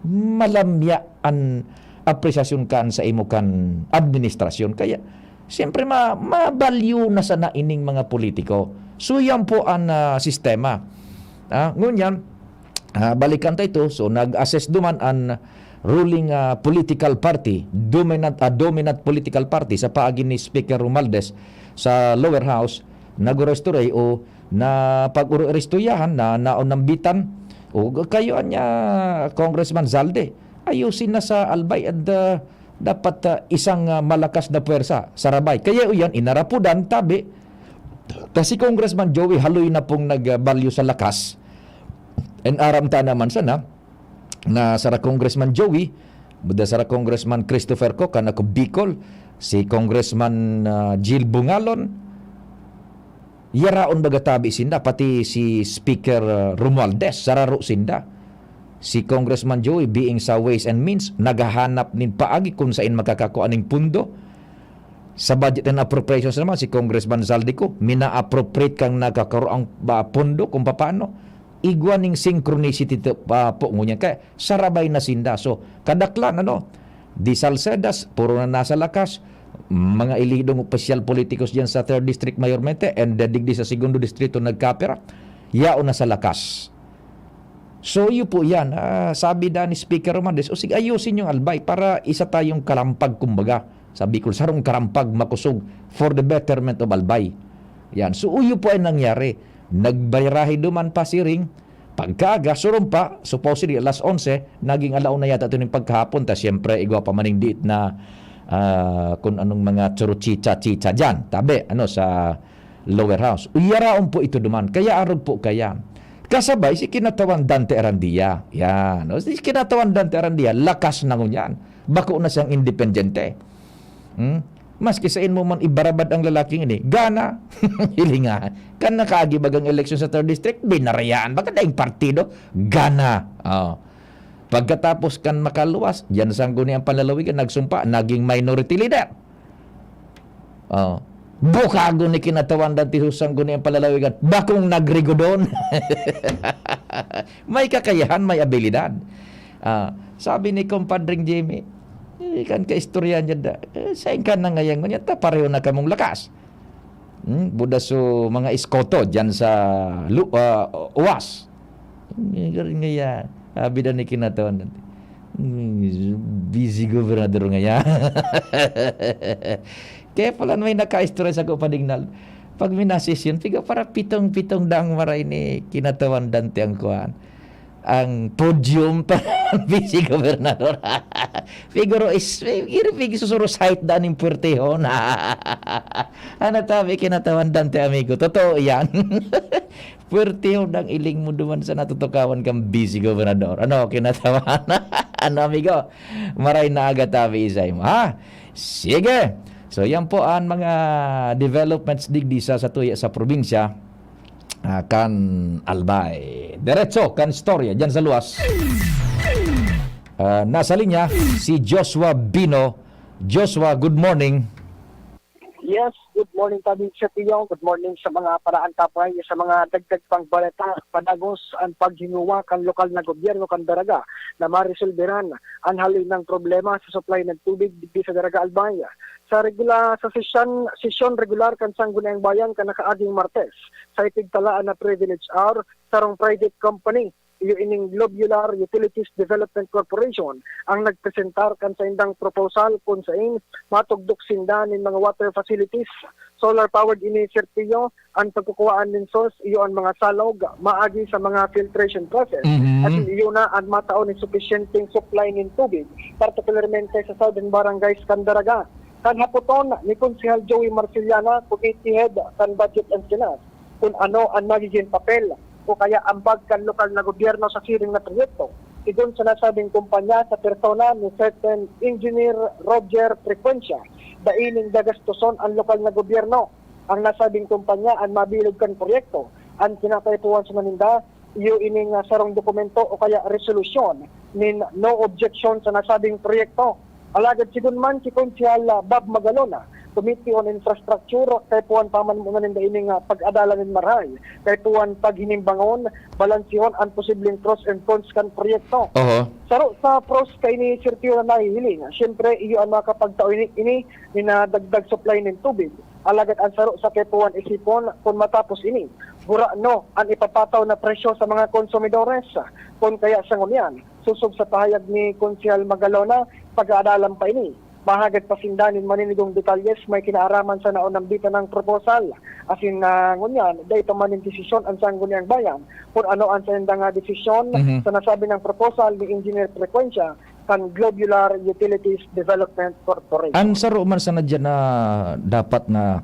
K: malamya ang apresyasyon kan sa imo kan administrasyon. Kaya, siyempre, mabalyo na sa naining mga politiko. So, yan po ang sistema. Ngunyan, balikan tayo ito. So, nag-assess duman ang ruling political party, dominant political party sa paagi ni Speaker Romualdez sa lower house, nag-restore o na pag-restoyahan na naonambitan o kayo niya Congressman Zalde. ayusin na sa Albay at dapat isang malakas na puwersa sa Rabay. Kaya yan, inarapudan, tabi. Si Congressman Joey Haloy na pong nagbalyo sa lakas. And aramta naman sana na sa Congressman Joey, buda sa Congressman Christopher Cook, na ko Bicol, si Congressman Jill Bungalon, yaraon bagatabi sinda, pati si Speaker Romualdez, sararo sinda. Si Congressman Joey, being sa Ways and Means, naghahanap nin paagi kung saan makakakuaning pundo. Sa budget and appropriations naman, si Congressman Zaldico, mina-appropriate kang nakakaroang pundo kung paano. Igwaning synchronicity po ngunyan. Kaya sarabay na sinda. So, kadaklan, Di Salcedas, puro na nasa lakas. Mga ilidong opisyal politikos dyan sa 3rd District Mayormente and digdi sa 2nd Distrito nagkapera. Yao na sa lakas. So, yun po yan. Sabi da ni Speaker Romualdez, sige, ayusin yung Albay para isa tayong karampag, kumbaga. Sabi ko, sarong karampag makusog for the betterment of Albay. Yan. So, yun po ay nangyari. Nagbayrahe duman pa si Ring. Pagkaga, surong pa, supposedly alas 11, naging alaon na yata ito ng pagkahapon. Ta siyempre, igwa pa maning diit na kung anong mga churuchicha-chicha dyan. Tabi, sa lower house. Uyaraon po ito duman. Kaya arog po kaya. Kasabay, si kinatawan Dante Arandia. Yan. Si kinatawan Dante Arandia, lakas na ngunyan. Bako na siyang independente. Maski sa mo man ibarabad ang lalaking ini, gana, hilingahan. Kan nakaagibag ang eleksyon sa 3rd District, binarayaan. Baka daing partido, gana. Pagkatapos kan makaluwas, yan sang guni ang palalawigan, nagsumpa, naging minority leader. Bukago ni kinatawan dati husang guni ang palalawigan, bakong nagrigo doon. May kakayahan, may abilidad. Sabi ni Compadring Jimmy, kan kaistorya niya da, saan ka na ngayon niya, pareho na kamong lakas. Buda so mga iskoto dyan sa UAS. Ngayon, sabi na ni kinatawan natin. Busy gobernador ngayon. Kaya pala may nakaistorya sa Kupadignal. Pag minasisyon, piga para pitong dang maray ni kinatawan Dante ang kuhan. Ang podium para vice gobernador. Figuro iripig susuro site daan yung puertehon. Tabi kinatawan Dante, amigo. Totoo yan. Puertehon ang iling mo duman sa natutukawan kang vice gobernador. Kinatawan? Amigo? Maray na aga tabi isay mo. Sige. So yan po ang mga developments digdi sa tuya sa probinsya. Kan Albay. Diretso, kan istorya dyan sa luwas. Nasa linya, si Joshua Bino. Joshua, good morning.
H: Yes, good morning Tabi sa Tiyong. Good morning sa mga paraan kapay, sa mga dagdag pang baleta, padagos ang paghinuwa kan lokal na gobyerno kan Daraga na marisolberan ang halin ng problema sa supply ng tubig di sa Daraga Albay. Sa sesyon regular kan Sangguniang Bayan kan nakaaging Martes, sa itigtalaan na privilege hour sarong private company iyo ining Globular Utilities Development Corporation ang nagpresentar kan sa indang proposal kung saan matugdok sinda nin mga water facilities, solar powered initiative ang pagkukuhaan nin source iyo ang mga salog maagi sa mga filtration process at iyo na ang mataon ni sufficienteng supply nin tubig particularmente sa Southern Barangays kan Daraga. Kan haputon ni Konsehal Joey Marciliana, Committee Head kan Budget and Finance, kung ano ang magiging papel o kaya ambag kan lokal na gobyerno sa siring na proyekto. Idun sa nasabing kumpanya sa persona ni certain Engineer Roger Frecuencia, daining dagastuson ang lokal na gobyerno. Ang nasabing kumpanya ang mabilog kan proyekto. Ang kinakaipuan sa Maninda, iyo ining sarong dokumento o kaya resolusyon nin no objection sa nasabing proyekto. Alagad sigun man si Konsehal Bob Magalona, Committee on Infrastructure, kay puan pamaninda ining pag-adalan ng Marahay, kay puan paghinimbangon, balansihon ang posibleng pros and cons kan proyekto. Saro sa pros kay ni Sirtio na nahihiling, siyempre iyo ang makapagtao ini na dagdag supply ng tubig. Alagad ang saro sa kay puan isipon kung matapos ini, bura no ang ipapataw na presyo sa mga konsumidores. Kung kaya sa ngunyan, susog sa pahayag ni Konsehal Magalona, pag-aadalan pa ini. Mahagad pasindanin maninigong detalyes may kinaaraman sa naunang bita ng proposal. Asin ngunyan, dahil manin desisyon ang Sangguniang Bayan kung ano ang sendang desisyon sa nasabi ng proposal ni Engineer Frecuencia kan Globular Utilities Development Corporation.
K: Ang saro man sana dyan na dapat na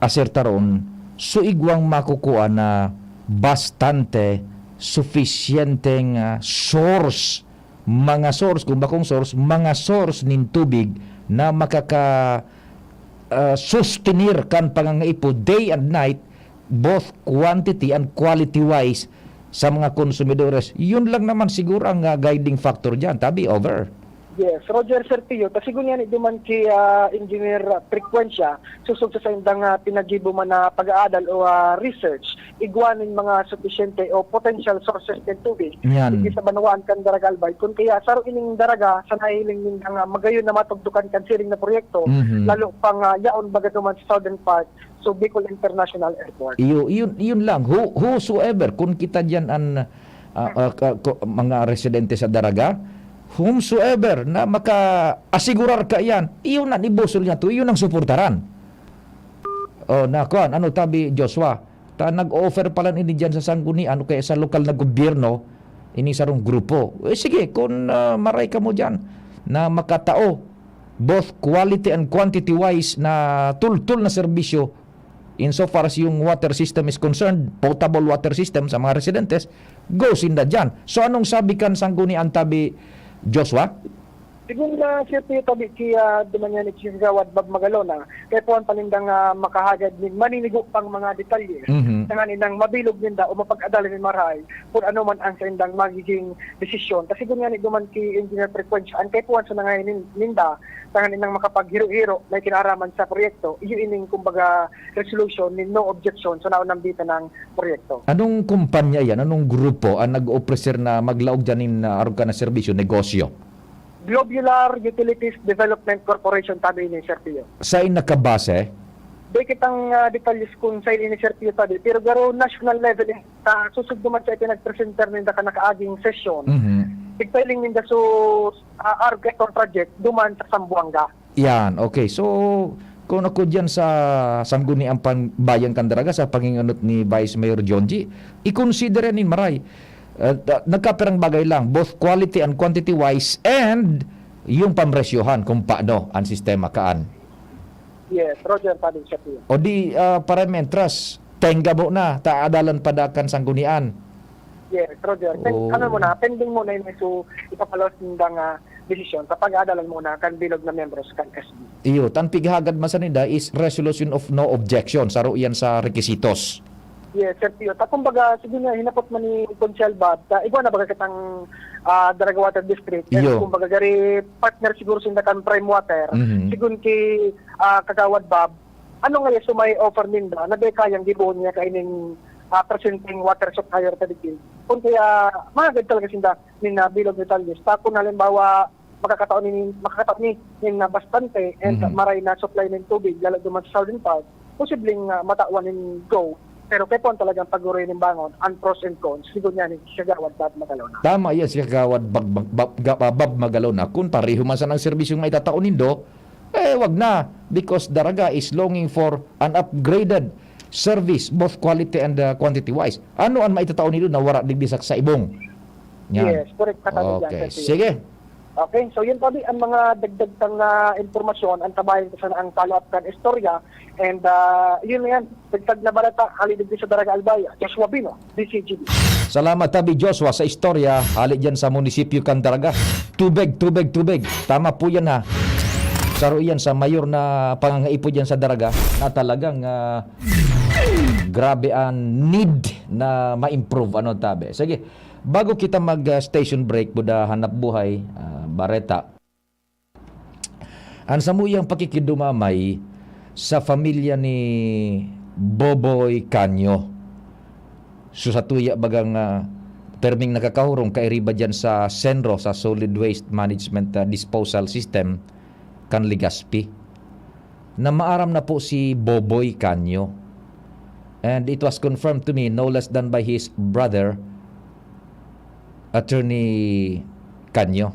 K: asertaron, so igwang makukuha na bastante sufficienteng source, mga source, kung bakong source, mga source nin tubig na makaka sustenir kan pangangaipo day and night, both quantity and quality wise sa mga konsumidores. Yun lang naman siguro ang guiding factor dyan. Tabi, over.
H: Yes, Roger Serpillo. Kasi ganyan, duman ki Engineer Frequencia, susog sa indang pinagibo man na pag-aadal o research, igwanin mga sufficiente o potential sources ng tubig.
K: Yan.
H: Hindi sa banawaan kan Daraga Albay. Kung kaya saro ining Daraga, sa nahiling nindang magayon na matugdukan kan siring na proyekto, lalo pang yaon baga duman sa southern part, so Bicol International Airport.
K: Yun lang. Whosoever, kung kita dyan ang mga residente sa Daraga, whomsoever na maka-asigurar ka yan, iyon na ibusol niya to, iyon ang suportaran. O nakuan, ano tabi Joshua, nag-offer pala ini dyan sa sanggunian, kaya sa lokal na gobyerno, ini sarong grupo. Sige, kung maray ka mo dyan, na makatao, both quality and quantity wise na tul-tul na serbisyo, insofar as yung water system is concerned, potable water system sa mga residentes, go sinda dyan. So anong sabi kan sanggunian tabi Joshua?
H: Sigun na siya tabi kaya dumanyan ni Chief Gawad Bob Magalona, kaya po ang panindang makahagad ni maninigo pang mga detalye. Tangan inang mabilog ninda o mapag-adala ni Maray kung ano man ang sa indang magiging desisyon. Kasi sigun ni duman ki Engineer Frequencia, ang kaya po sa nangayon ninda, tangan inang makapaghiro-hiro na kinaraman sa proyekto, iyo ining kumbaga resolution ni no objection sa naunang bita ng proyekto.
K: Anong kumpanya yan? Anong grupo ang nag-offer na maglaog dyan na aruga na serbisyo, negosyo?
H: Globular Utilities Development Corporation tabi ni Serpillo.
K: Saan nakabase?
H: Di kitang detalyes kung sa ini Serpillo tabi, pero garo national level susug duman sa pinag-presenter ninda ka nakaaging session. Tigpailing ninda so Argeton project duman sa Sambuanga.
K: Yan, okay. So kung ako dyan sa sangguniang bayang Candaraga sa panginganot ni Vice Mayor John G, i-consider ni Maray. Nagkaperang bagay lang, both quality and quantity wise, and yung pamresyohan kung paano ang sistema kaan.
H: Yes, Roger pa din siya po.
K: O di para mentras tenga mo na taadalan padakan sanggunian.
H: Yes, Roger. Ano muna, pending muna yun so ipapalos nindang desisyon sa pag-aadalan muna kan bilog na members kan SB.
K: Iyo, tan pighagad masanida is resolution of no objection. Saro yan sa requisitos.
H: Yes, Serpillo. Kumbaga, sige nga, hinapot man ni Conchal Bab, igwa na baga kitang Daraga Water District. And kumbaga, gari partner siguro sa kan Prime Water. Sigun ki Kagawad Bab, ano nga yung may offer ninda, na di kayang gibuon niya kaining presenting water supplier sa digil. Kung kaya, mga talaga sinda, nina bilog detalles. Kung halimbawa, makakataon ni na bastante and maray na supply ng tubig, lalo duman sa southern part, posibleng matawan ng go. Pero kaya po ang talagang pag-uray ng bangon, ang pros and cons, siguro niya ni Kagawad Bob Magalona.
K: Tama yan si Kagawad Bob Magalona. Kung pareho man sa ng serbisyong may tataonin do, wag na. Because Daraga is longing for an upgraded service, both quality and quantity wise. Ano ang maitataonin do na wala digdisak sa ibong? Yan.
H: Yes, correct.
K: Okay, sige.
H: Okay, so yun pa ang mga dagdag na informasyon, ang tabayin ko sa ang follow-up kan istorya. And yun na yan, dagdag na balata, halidig sa Daraga Albay, Joshua Bino, DCGB.
K: Salamat tabi Joshua sa istorya, hali dyan sa munisipyo Candaraga. Tubig. Tama po yan ha. Saro yan sa mayor na pangangaipo dyan sa Daraga na talagang grabe ang need na ma-improve. Ano tabi? Sige, bago kita mag-station break, buda hanap buhay, Bareta. Ang samuyang pakikidumamay sa pamilya ni Boboy Canyo. So sa tuya bagang terming nakakahurong kairiba dyan sa Senro, sa Solid Waste Management Disposal System, kan Legazpi, na maaram na po si Boboy Canyo. And it was confirmed to me no less than by his brother, Attorney Canyo,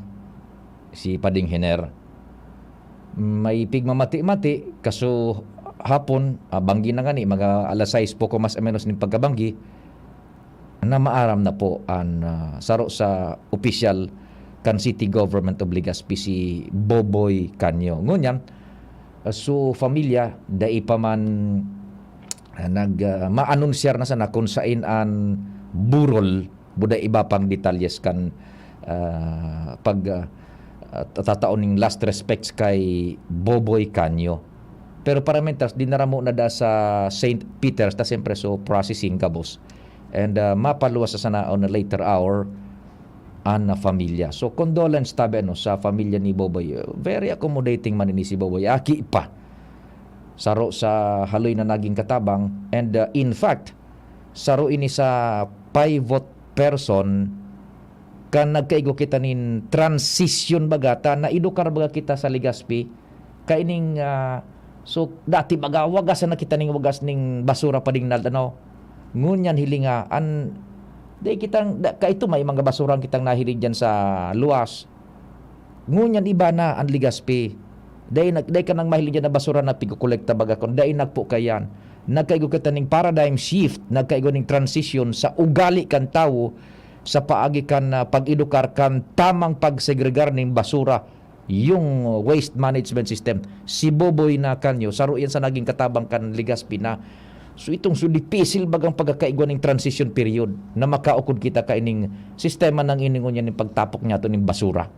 K: si Pading Hiner. May pigmamati-mati, kaso hapon, banggi na gani, mga alas 6 po mas menos ng pagkabanggi, na maaram na po ang saro sa official kan city government of Legazpi si Boboy Canyo. Ngunyan, so familia, dai pa man ma-anunsyar na sana kung sain an burol, buda iba pang detalyes kan tataon ng last respects kay Boboy Canyo. Pero paramentas, dinaramo na da sa St. Peter's, ta siyempre so processing kabos. And mapaluwas sa sana on a later hour an familia. So condolence tabi sa familia ni Boboy. Very accommodating man ni si Boboy. Aki pa. Saro sa haloy na naging katabang. And in fact, saro ini sa pivot person kan nagkaigo kita nin transition bagata na idukar baga kita sa Legazpi kaining so dati baga wagas na kita ning wagas ning basura pa ding naldano ngunyan hilinga an day kitang kaito may mga basurang kitang nahilig diyan sa luwas ngunyan iba na ang Legazpi day ka nang mahilig diyan na basura na pigukolekta baga kon day nagpo kayan nagkaigo kita ning paradigm shift nagkaigo ning transition sa ugali kan tawo sa paagi kan pag-edukar kan tamang pagsegregar ning basura yung waste management system si Boboy na kanyo saro yan sa naging katabang kan Legazpi na so itong so dipisil bagang pagkakaigwa ning transition period na makaukod kita kaining sistema ng iningon niya ning pagtapok niya to ning basura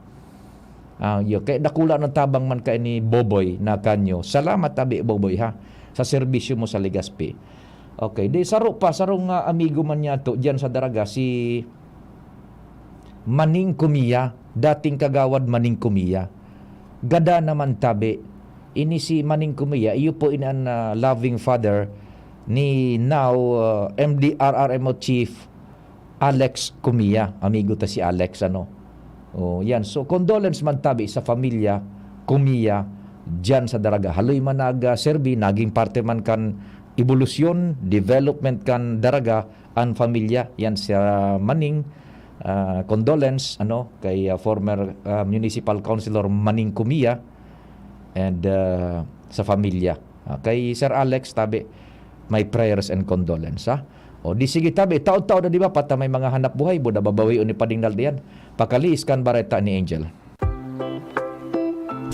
K: kaya dakula ng tabang man kay ni Boboy na kanyo salamat tabi Boboy ha sa serbisyo mo sa Legazpi. Okay, di saro nga amigo man niya to diyan sa Daraga si Maning Kumiya, dating kagawad Maning Kumiya. Gada naman tabi, ini si Maning Kumiya, iyo po inan loving father ni now MDRRMO Chief Alex Kumiya. Amigo ta si Alex, yan. So, condolence man tabi sa familia Kumiya dyan sa Daraga. Haloy man nag-serbi, naging parte man kan evolusyon, development kan Daraga, ang familia, yan sa Maning. Condolence kay former municipal councilor Maning Kumiya and sa familia kay Sir Alex tabi may prayers and condolence o di sige tabi taod-taod na di ba pata may mga hanap buhay buda babawi ni padingnal diyan pakaliis kan bareta ni Angel.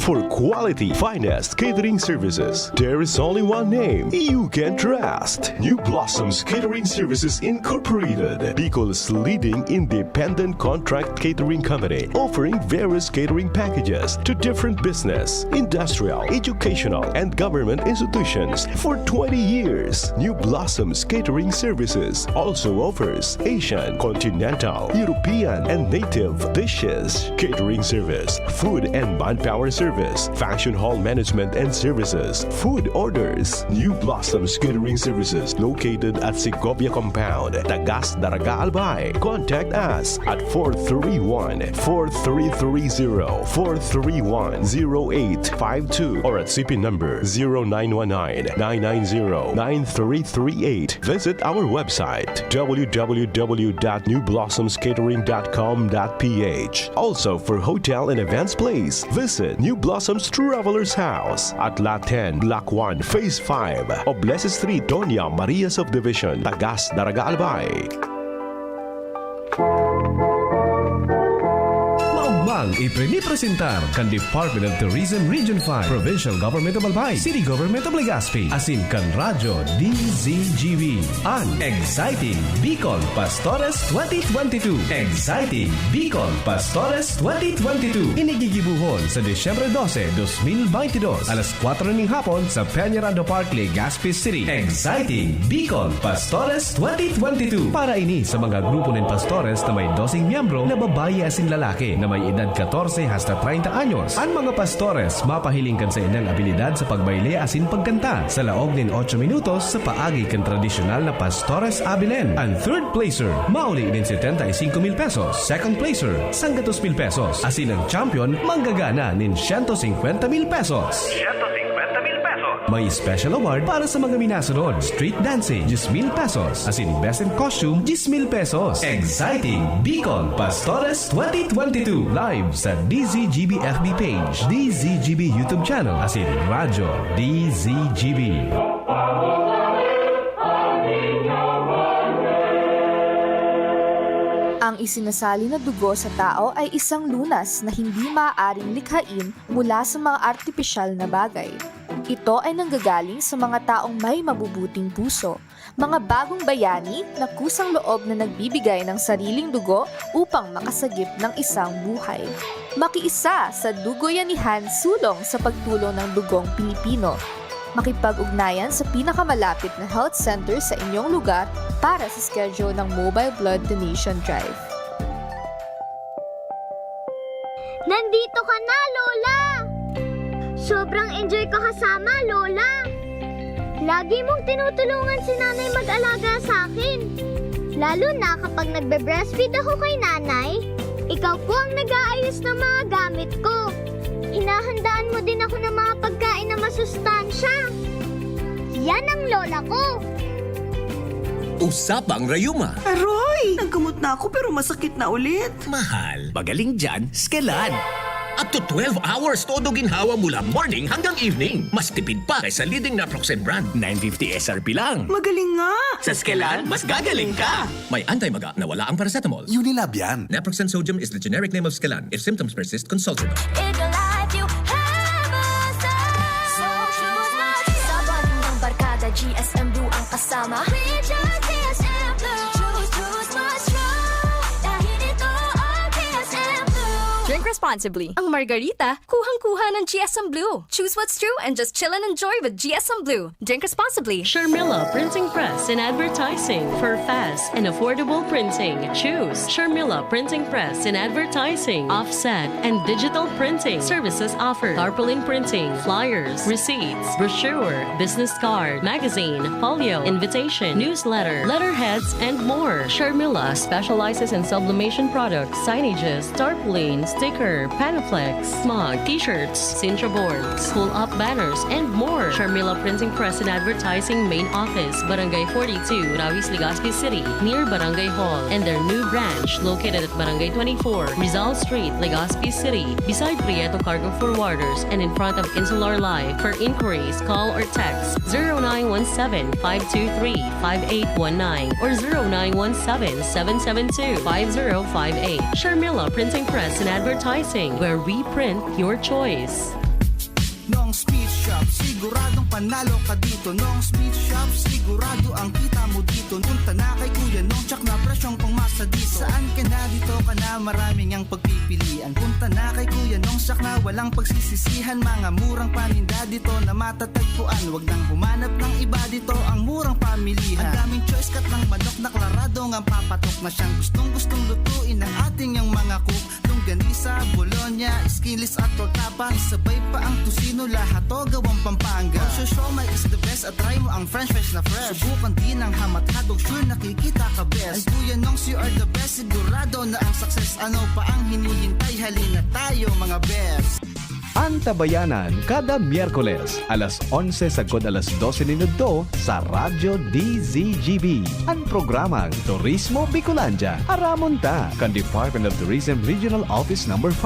N: For quality, finest catering services, there is only one name you can trust. New Blossoms Catering Services Incorporated, Bicol's leading independent contract catering company, offering various catering packages to different business, industrial, educational, and government institutions for 20 years. New Blossoms Catering Services also offers Asian, continental, European, and native dishes, catering service, food and manpower service, function hall management and services, food orders. New Blossoms Catering Services located at Segovia Compound, Tagas, Daraga, Albay. Contact us at 431-4330, 431-0852 or at CP number 0919-990-9338. Visit our website www.newblossomscatering.com.ph. Also for hotel and events place, visit New Blossoms Travelers House at Lot 10, Block 1, Phase 5, Oblese Street, Doña Maria Subdivision, Tagas, Daraga, Albay.
F: Iprinipresentar kan Department of Tourism Region 5, Provincial Government of Albay, City Government of Legazpi, asin kan Radyo DZGB, ang Exciting Bicol Pastores 2022. Exciting Bicol Pastores 2022. Inigigibuhon sa Disyembre 12, 2022, alas 4 ng hapon sa Peñarando Park, Legazpi City. Exciting Bicol Pastores 2022. Para ini sa mga grupo ng pastores na may 12 miyembro na babae asin lalaki na may edad 14 hasta 30 anyos. Ang mga pastores mapahilingkan sa ilang abilidad sa pagbaile asin pagkanta sa laog nin 8 minutos sa paagi kan tradisyonal na Pastores Abilen. Ang third placer mauli din 75,000 pesos. Second placer 100,000 pesos. Asin ang champion manggagana nin 150,000 pesos. 150,000 pesos. May special award para sa mga minasunod. Street dancing 10,000 pesos. Asin best in costume 10,000 pesos. Exciting Bicol Pastores 2022 live sa DZGB FB page, DZGB YouTube channel, asin Radyo DZGB.
T: Ang isinasali na dugo sa tao ay isang lunas na hindi maaaring likhain mula sa mga artipisyal na bagay. Ito ay nanggagaling sa mga taong may mabubuting puso, mga bagong bayani na kusang loob na nagbibigay ng sariling dugo upang makasagip ng isang buhay. Makiisa sa Dugoyanihan sulong sa pagtulong ng dugong Pilipino. Makipag-ugnayan sa pinakamalapit na health center sa inyong lugar para sa schedule ng Mobile Blood Donation Drive.
R: Nandito ka na, Lola! Sobrang enjoy ko kasama, Lola! Lagi mong tinutulungan si nanay mag-alaga sa akin. Lalo na kapag nagbe-breastfeed ako kay nanay, ikaw po ang nag-aayos ng mga gamit ko. Hinahandaan mo din ako ng mga pagkain na masustansya. Yan ang lola ko.
B: Usapang Rayuma.
S: Aroy! Nagkamot na ako pero masakit na ulit.
B: Mahal, magaling dyan, Skelan. Up to 12 hours todo ginhawa mula morning hanggang evening. Mas tipid pa kaysa leading naproxen brand. 950 SRP lang.
S: Magaling nga!
B: Sa Skelan, mas gagaling ka. May anti-maga na wala ang paracetamol.
J: Unilab yan.
B: Naproxen sodium is the generic name of Skelan. If symptoms persist, consult your doctor.
R: In your life, you have a star. Sa banding ng barkada, GSM Blue ang kasama. With your GSM Blue. Choose my strong. Dahil ito ang GSM Blue.
T: Drink responsibly. Ang margarita, kuhang-kuha ng GSM Blue. Choose what's true and just chill and enjoy with GSM Blue. Drink responsibly.
V: Sharmila Printing Press and Advertising. For fast and affordable printing, choose Sharmila Printing Press and Advertising. Offset and digital printing services offered. Tarpaulin printing, flyers, receipts, brochure, business card, magazine, folio, invitation, newsletter, letterheads, and more. Sharmila specializes in sublimation products, signages, tarpaulin, sticker, panaflex, smog, t-shirts, cincha boards, pull-up banners, and more. Sharmila Printing Press and Advertising Main Office, Barangay 42, Rawis, Legazpi City, near Barangay Hall, and their new branch located at Barangay 24, Rizal Street, Legazpi City, beside Prieto Cargo Forwarders and in front of Insular Live. For inquiries, call or text 0917-523-5819 or 0917-772-5058. Sharmila Printing Press and Advertising, where we print your choice.
W: Nong Speed Shop, siguradong panalo ka dito. Nong Speed Shop, sigurado ang kita mo dito. Punta na kay Kuya Nong, tsak na presyong pangmasa dito. Saan ka na dito ka na, maraming ang pagpipilian. Punta na kay Kuya Nong, tsak na walang pagsisisihan. Mga murang paninda dito na matatagpuan. Huwag nang humanap ng iba dito, ang murang pamilihan. Ang daming choice cut ng manok na klaradong ang papatok na siyang gustong lutuin ng ating yung mga cook. Longganisa, Bologna, skinless at tortapa. Isabay pa ang tusino, lahat to gawang Pampanga. Siomai is the best at try mo ang French fries na fresh. Subukan din ang hamat-hadog, sure nakikita ka best. And Kuya Nongs, you are the best, sigurado na ang success. Ano pa ang hinihintay, halina tayo mga best.
F: Antabayanan kada Miyerkules, alas 11 sagod alas 12 minuto sa Radyo DZGB. Ang programang Turismo Bicolandia, aramon ta, kan Department of Tourism Regional Office No. 5.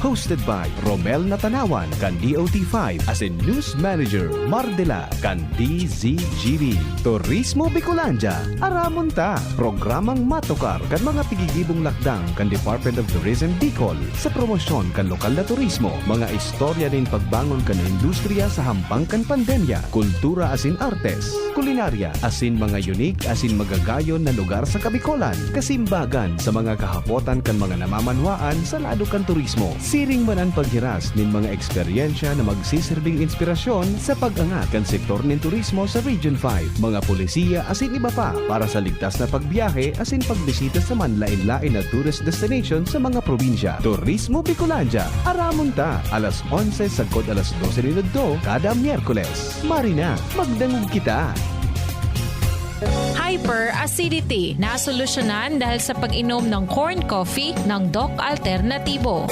F: Hosted by Romel Natanawan, kan DOT5, as in News Manager Mardela, kan DZGB. Turismo Bicolandia, aramon ta, programang matukar kan mga tigigibong lakdang kan Department of Tourism Bicol sa promosyon kan lokal na turismo, mga istorya din pagbangon ka ng industriya sa hampang kan pandemya, kultura asin artes, kulinarya asin mga unique asin magagayon na lugar sa Kabikolan, kasimbagan sa mga kahapotan kan mga namamanwaan sa lado kan turismo. Siring man ang paghiras nin mga eksperyensya na magsisilbing inspirasyon sa pag-angat kan sektor nin turismo sa Region 5, mga polisiya asin iba pa para sa ligtas na pagbiyahe asin pagbisita sa manlain-lain na tourist destination sa mga probinsya. Turismo Bicolandia, aramon ta, alas 11 sagod alas 12 minuto kada Miyerkules. Marina, magdangog kita!
X: Hyperacidity na solusyonan dahil sa pag-inom ng corn coffee ng Doc Alternativo.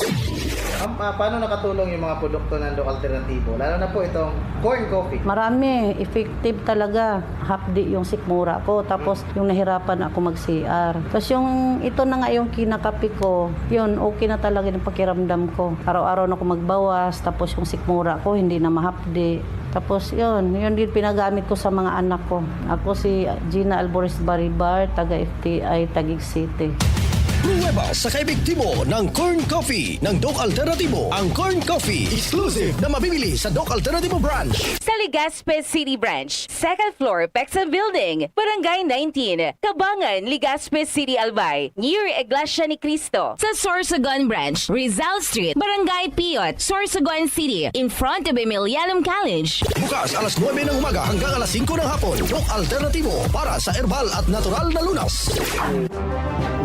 Q: Paano nakatulong yung mga produkto ng Doc Alternativo? Lalo na po itong corn coffee.
Z: Marami, effective talaga. Hapdi yung sikmura ko. Tapos yung nahirapan ako mag-CR. Tapos yung ito na nga yung kinakapi ko, yun, okay na talaga yung pakiramdam ko. Araw-araw na ako magbawas. Tapos yung sikmura ko, hindi na mahapdi. Tapos yun din pinagamit ko sa mga anak ko. Ako si Gina Alboris Baribar, taga FTI, Taguig City.
J: Pruweba sa kaebektibo ng Corn Coffee ng Doc Alternativo. Ang Corn Coffee, exclusive na mabibili sa Doc Alternativo branch.
A: Sa Legazpi City Branch, second floor, Pexa Building, Barangay 19, Kabangan, Legazpi City, Albay, near Iglesia ni Cristo. Sa Sorsogon Branch, Rizal Street, Barangay Piot, Sorsogon City, in front of Emilianum College.
J: Bukas alas 9 ng umaga hanggang alas 5 ng hapon. Doc Alternativo para sa herbal at natural na lunas.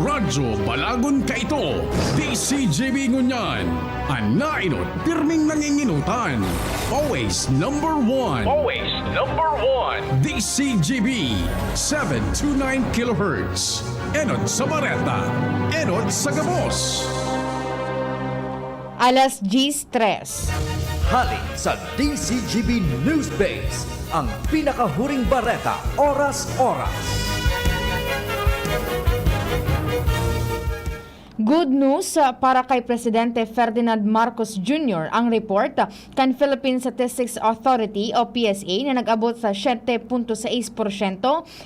P: Radyo Balagon Kaito, DCJB Ngunyan, Anainot, pirming nanginginutan. Always number one.
E: Always number one.
P: DCJB, 729 kHz. Enot sa Bareta, Enot sa Gabos.
C: Alas 10:03.
D: Hali sa DCGB News Base, ang pinakahuring bareta, oras-oras.
C: Good news para kay Presidente Ferdinand Marcos Jr. Ang report kan Philippine Statistics Authority o PSA na nag-abot sa 7.6%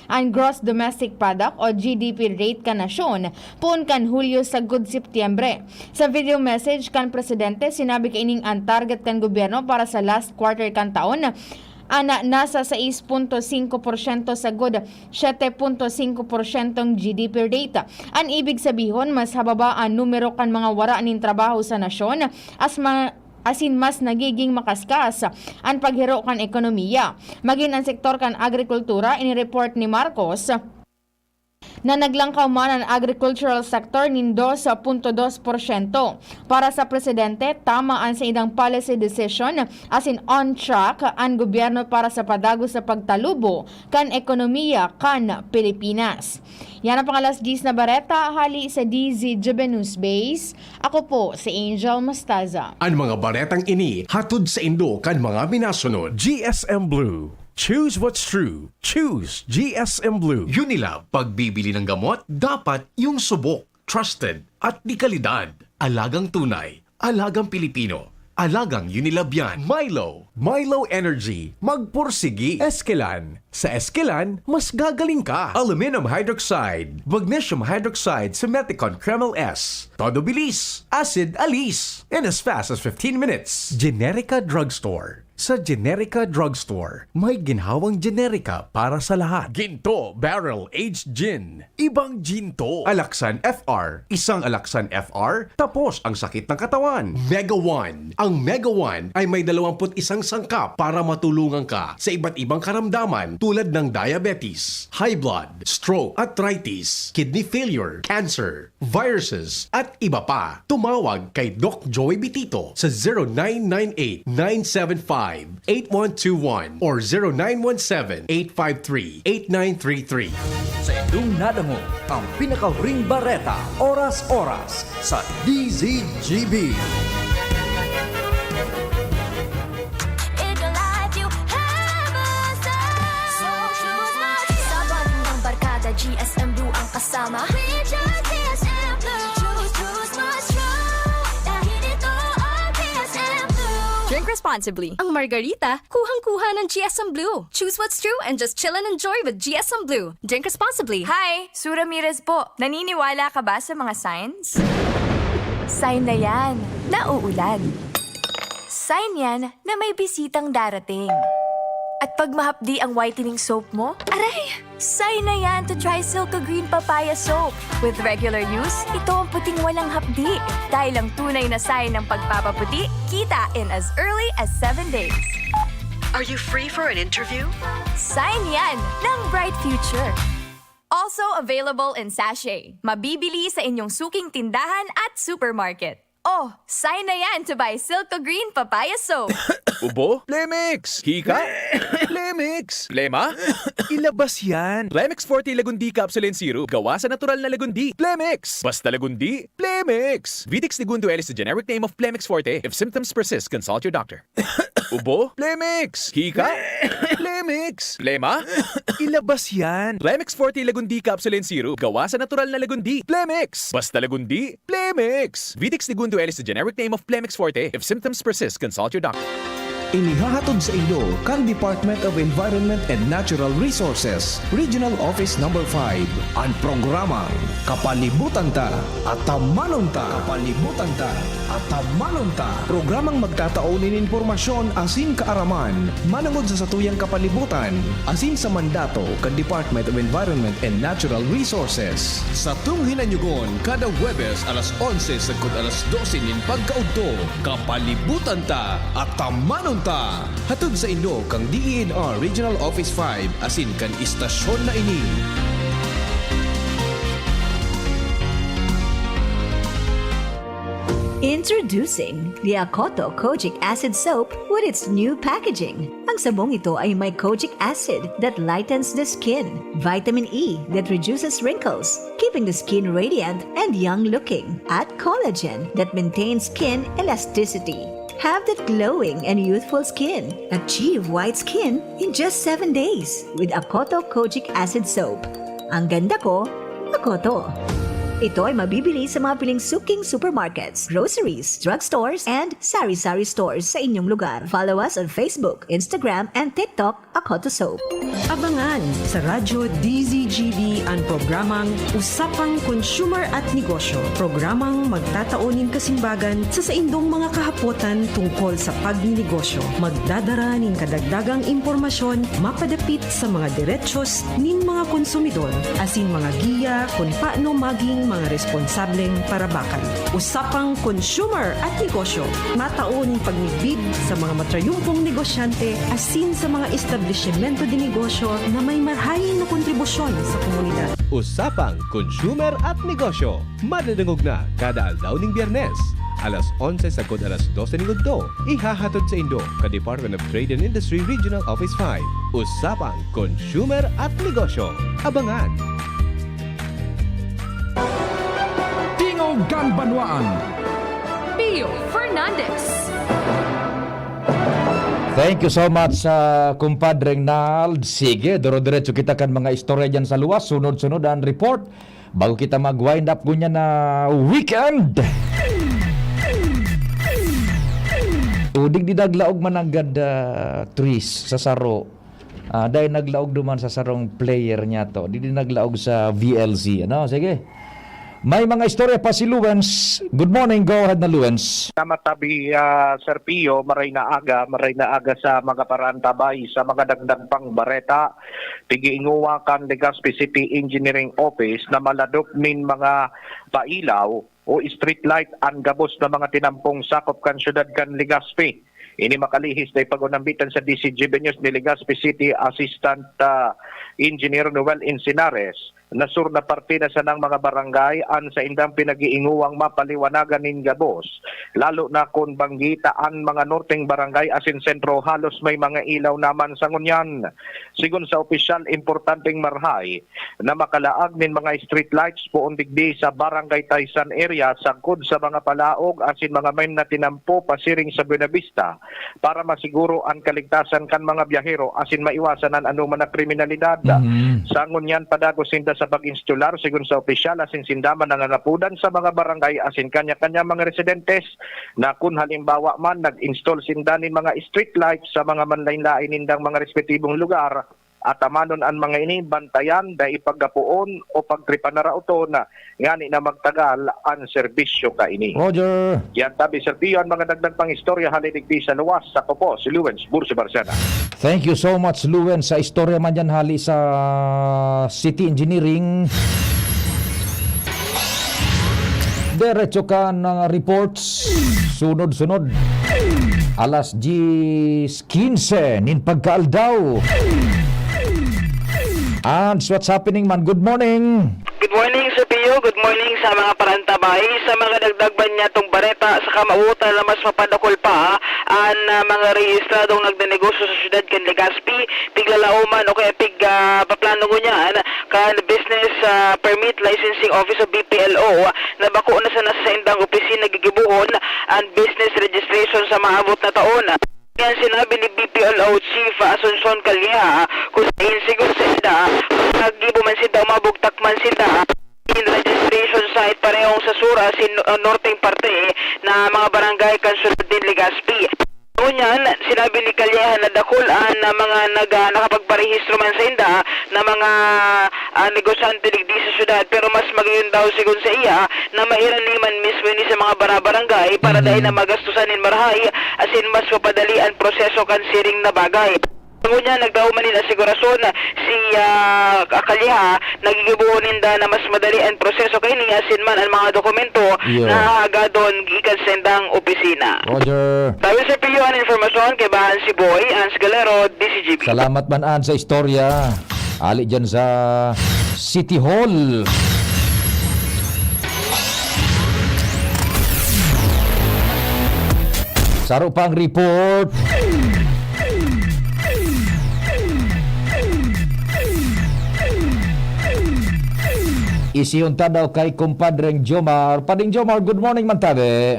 C: ang Gross Domestic Product o GDP rate kan nasyon puon kan Hulyo sa Good Setyembre. Sa video message kan Presidente, sinabi kay ining ang target kan gobyerno para sa last quarter kan taon nasa 6.5% sa good 7.5% GDP rate. Ang ibig sabihin, mas hababa ang numero kan mga wara nin trabaho sa nasyon asin mas nagiging makaskas ang paghiro kan ekonomiya. Maging ang sektor kan agrikultura, ini-report ni Marcos na naglangkaw man ang agricultural sector nin 2.2%. Para sa Presidente, tama ang sa idang policy decision as in on track ang gobyerno para sa padago sa pagtalubo kan ekonomiya kan Pilipinas. Yan ang pangalas 10 na bareta, hali sa DZGB News Base. Ako po si Angel Mastaza.
J: Ang mga baretang ini hatod sa Indo kan mga minasunod. GSM Blue. Choose what's true. Choose GSM Blue. Unilab, pagbibili ng gamot, dapat yung subok, trusted at di kalidad. Alagang tunay, alagang Pilipino, alagang Unilab yan. Milo Energy, magpursigi. Eskelan, sa Eskelan, mas gagaling ka. Aluminum hydroxide, magnesium hydroxide sa Meticon Kreml S. Todo bilis, acid alis, in as fast as 15 minutes. Generica Drugstore. Sa Generica Drugstore, may ginhawang generika para sa lahat. Ginto Barrel Aged Gin. Ibang ginto. Alaksan FR. Isang Alaksan FR, tapos ang sakit ng katawan. Mega One. Ang Mega One ay may 21 sangkap para matulungan ka sa iba't ibang karamdaman tulad ng diabetes, high blood, stroke, arthritis, kidney failure, cancer, viruses, at iba pa. Tumawag kay Doc Joey Bitito sa 0998-975-8121 or 0917-853-8933.
D: Sa indong nadango, ang pinakahuring bareta, oras-oras sa DZGB.
R: GSM Blue ang kasama.
T: Drink responsibly. Ang margarita, kuhang-kuha ng GSM Blue. Choose what's true and just chill and enjoy with GSM Blue. Drink responsibly. Hi, Sue Ramirez po. Naniniwala ka ba sa mga signs? Sign na yan, na uulan. Sign yan na may bisitang darating. At pag mahapdi ang whitening soap mo, aray! Sign na yan to try Silka Green Papaya Soap. With regular use, ito ang puting walang hapdi. Dahil ang tunay na sign ng pagpapaputi, kita in as early as 7 days.
O: Are you free for an interview?
T: Sign yan ng bright future. Also available in sachet. Mabibili sa inyong suking tindahan at supermarket. Oh, sign na yan to buy Silka Green Papaya Soap.
E: Ubo? Plemix! Hika? Plemix! Lema? Ilabas yan. Plemix Forte Lagundi Capsule and Syrup. Gawa sa natural na lagundi. Plemix! Basta lagundi, Plemix! Vitix Segundo L is the generic name of Plemix Forte. If symptoms persist, consult your doctor. Ubo? Plemix! Hika? Plemix! Lema? Ilabas yan. Plemix Forte Lagundi Capsule and Syrup. Gawa sa natural na lagundi. Plemix! Basta lagundi, Plemix! Vitix Segundo L is the generic name of Plemix Forte. If symptoms persist, consult your doctor.
F: Inihahatod sa Indo kan Department of Environment and Natural Resources, Regional Office Number 5, ang programang Kapalibutan Ta at Tamanon Ta. Kapalibutan Ta at Tamanon Ta. Programang magtataunin informasyon asin kaaraman, manangod sa satuyang kapalibutan, asin sa mandato kan Department of Environment and Natural Resources. Sa tunghinanyugon, kada Huwebes alas 11 sagkod alas 12 nin pagkaudto, Kapalibutan Ta at Tamanon Ta. Hatod sa Indo kang DENR Regional Office 5 asin kan istasyon na ini.
O: Introducing the Akoto Kojic Acid Soap with its new packaging. Ang sabong ito ay may kojic acid that lightens the skin, vitamin E that reduces wrinkles, keeping the skin radiant and young-looking, at collagen that maintains skin elasticity. Have that glowing and youthful skin. Achieve white skin in just 7 days with Akoto Kojic Acid Soap. Ang ganda ko, Akoto. Ito ay mabibili sa mga piling suking supermarkets, groceries, drugstores, and sari-sari stores sa inyong lugar. Follow us on Facebook, Instagram, and TikTok, Akoto Soap.
G: Abangan sa Radyo DZGB ang programang Usapang Consumer at Negosyo. Programang magtataunin kasimbagan sa indong mga kahapotan tungkol sa pagninegosyo. Magdadara nin kadagdagang impormasyon mapadapit sa mga diretsyon nin mga konsumidor, asin mga giya kung paano maging mga responsableng parabakan. Usapang Consumer at Negosyo. Mataon pagnibid sa mga matrayumpong negosyante asin sa mga establishmento de negosyo na may marhayin na kontribusyon sa komunidad.
F: Usapang Consumer at Negosyo. Madadangog na kada aldaw ning Biyernes. Alas 11 sagkod alas 12 ning udto. Ihahatod sa Indo ka Department of Trade and Industry Regional Office 5. Usapang Consumer at Negosyo. Abangan!
P: Tingogan Banwaan.
X: Pio Fernandez.
K: Thank you so much sa kumpadreng Nald. Sige, duro-diretso kita kan mga istorya dyan sa luwas. Sunod-sunod ang report bago kita mag-wind up gunya na weekend. Udig di naglaog mananggad Tris sa saro. Dahil naglaog duman sa sarong player niya to. Di naglaog sa VLC. Ano? Sige. May mga istorya pa si Luwens. Good morning. Go ahead na Luwens.
I: Namatabi Sir Pio, maray na aga sa mga paraan tabay sa mga dagdag pang bareta. Tigiinguwa kan Legazpi City Engineering Office na maladok min mga pailaw o street light ang gabos na mga tinampong sakop kan syudad kan Legazpi. Ini makalihis na ipagunambitan sa DCGB News ni Legazpi City Assistant Engineer Noel Encinares. Nasur na parte na sa ng mga barangay an sa indang pinag-iinguwang mapaliwanagan nin gabos. Lalo na kung banggitaan mga norteng barangay asin sentro halos may mga ilaw naman sa ngunyan. Sigun sa opisyal, importanteng marhay na makalaag nin mga street lights po undigdi sa barangay Taysan area sagkod sa mga palaog asin mga main na tinampo pasiring sa Buenavista para masiguro ang kaligtasan kan mga biyahero asin maiwasan ang anuman na kriminalidad. Sa ngunyan padagos sinda sa pag-instular sigun sa opisyal asin sindaman ng nangapudan sa mga barangay asin kanya-kanya mga residentes na kun halimbawa man nag-install sindanin mga street lights sa mga manlain-lain nindang mga respetibong lugar at amanon ang mga ini bantayan da ipaggapuon o pagtripan na rauto na ngani na magtagal ang serbisyo ka ini.
K: Roger.
I: Yan tabi Sir Pio ang mga dagdag pang istorya halidigdi sa luwas sa Kopo, si Luwens Bursi Barcena.
K: Thank you so much Luwens sa istorya man dyan hali sa City Engineering. Diretso ka ng reports. Sunod-sunod. Alas 10:15 nin pagkaaldaw. And what's happening man? Good morning.
L: Good morning Sir Pio, good morning sa mga parantabay, sa mga dagdagban niya tong bareta sa kamautan na mas mapadakol pa ang mga rehistradong nagdenegosyo sa syudad kan Legazpi, piglalauman o kaya paplano ko niyan kan business permit licensing office of BPLO na bako na sa indang opisina gigibuhon ang business registration sa maabot na taon. Yan sinabi ni BPLO Chief Asuncion Calya kung sa insigur sila nagibo man sila umabugtak man sila in registration site parehong sa Sura sin northing parte na mga barangay kan sulod din Legazpi. Ngunyan, sinabi ni Kalyehan na dakulan na mga nakapagparehistro man sa inda na mga negosyante digdi sa syudad, pero mas magayon daw sigun sa iya na mairaniman mismo ni sa mga barabarangay para dahil na magastusanin marahay asin mas mapadali ang proseso kan siring na bagay. Ngunyan, nagdaumanin na sigurasyon si Kalyeha nagigibuonin da na mas madali ang proseso kay niya asin man ang mga dokumento na hagadon gikan sa indang opisina.
K: Roger.
L: Tayo sa PIO ang informasyon kay Bahan si Boy, Ans Galero, DCGB.
K: Salamat man an sa istorya. Ali dyan sa City Hall. Saro pang report. Isiyunta daw kay kumpadreng Jomar. Pading Jomar, good morning man tabi.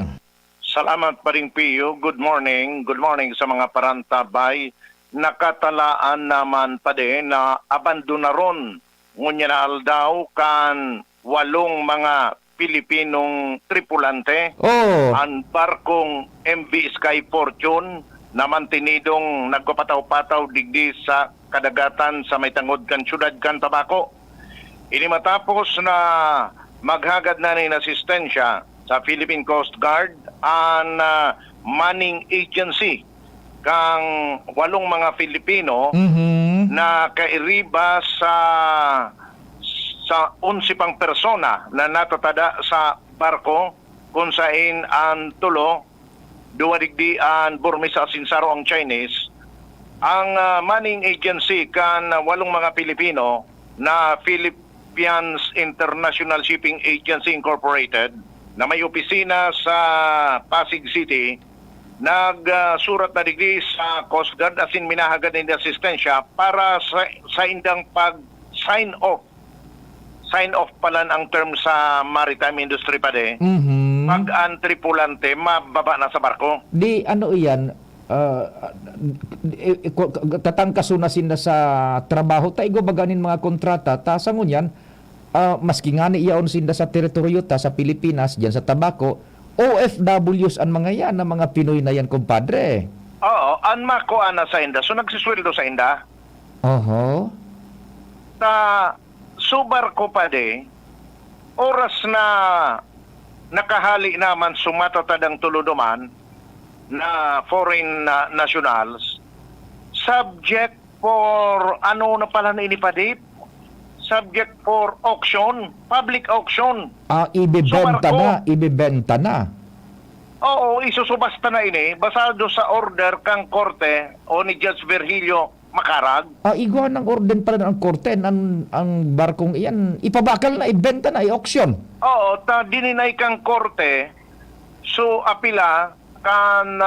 I: Salamat pa rin, Pio. Good morning. Good morning sa mga parantabay. Nakatalaan naman pa din na abandonaron ngunya na aldaw kan 8 mga Pilipinong tripulante. Ang barkong MV Sky Fortune na mantinidong nagpapataw-pataw digdi sa kadagatan sa may tangod kan syudad kan Tabaco. Ini matapos na maghagad na ng asistensya sa Philippine Coast Guard ang manning agency kang 8 mga Filipino na kairiba sa 11 pang persona na natatada sa barko kung saan ang 2 digdi ang Burmese asin saro ang Chinese. Ang manning agency kan 8 mga Pilipino na Philippines International Shipping Agency Incorporated na may opisina sa Pasig City, nagsurat na digdi sa Coast Guard asin minahagad ng asistensya para sa indang pag-sign off. Sign off pala ang term sa maritime industry pa de. Pag ang tripulante mababa na sa barko.
K: Di ano iyan, tatangkaso na sila sa trabaho, taigo baganin mga kontrata, tasangon yan, maski nga ni iyaon sila sa teritoryo ta sa Pilipinas, dyan sa Tabaco, OFWs ang mga yan, ang mga Pinoy na yan, kumpadre.
I: Oo, ang makuha na sa inda. So nagsisweldo sa inda. Ta subar ko pa de, oras na nakahali naman sumatatadang tuluduman na foreign nationals, subject for ano na pala na inipadi? Subject for auction, public auction.
K: Ibibenta na.
I: Oo, isusubasta na ini basado sa order kang korte o ni Judge Virgilio Macarag.
K: Igwa ng orden pala ng korte ang barkong iyan, ipabakal na, ibenta na, i-auction.
I: Oo, dininay kang korte, so apila kan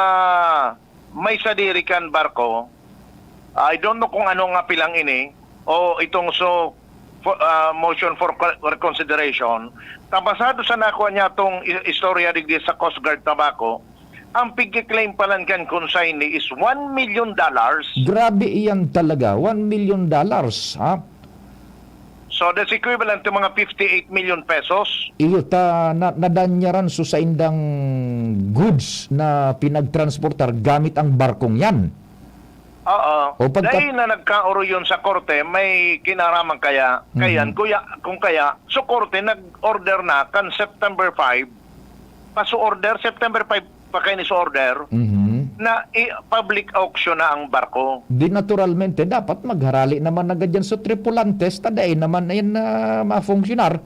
I: may sadiri kan barko. I don't know kung anong apilang ini o itong motion for reconsideration. Tapasado sa nakuha niya itong istorya digdi sa Coast Guard Tabaco, ang pigki-claim palan kan consignee is $1 million.
K: Grabe iyan talaga, $1 million, ha?
I: So that's equivalent to mga 58 million pesos.
K: Iyo nadanyaran sa indang goods na pinagtransportar gamit ang barkong yan.
I: Oo. Dahil na nagkauro yun sa korte, may kinaraman kaya. Kung kaya, so korte nag-order na kan September 5, pasu-order, September 5 pa kayo order na public auction na ang barko.
K: Di naturalmente, dapat magharali naman agad yan sa tripulantes, taday naman na yan na ma-funksyonar.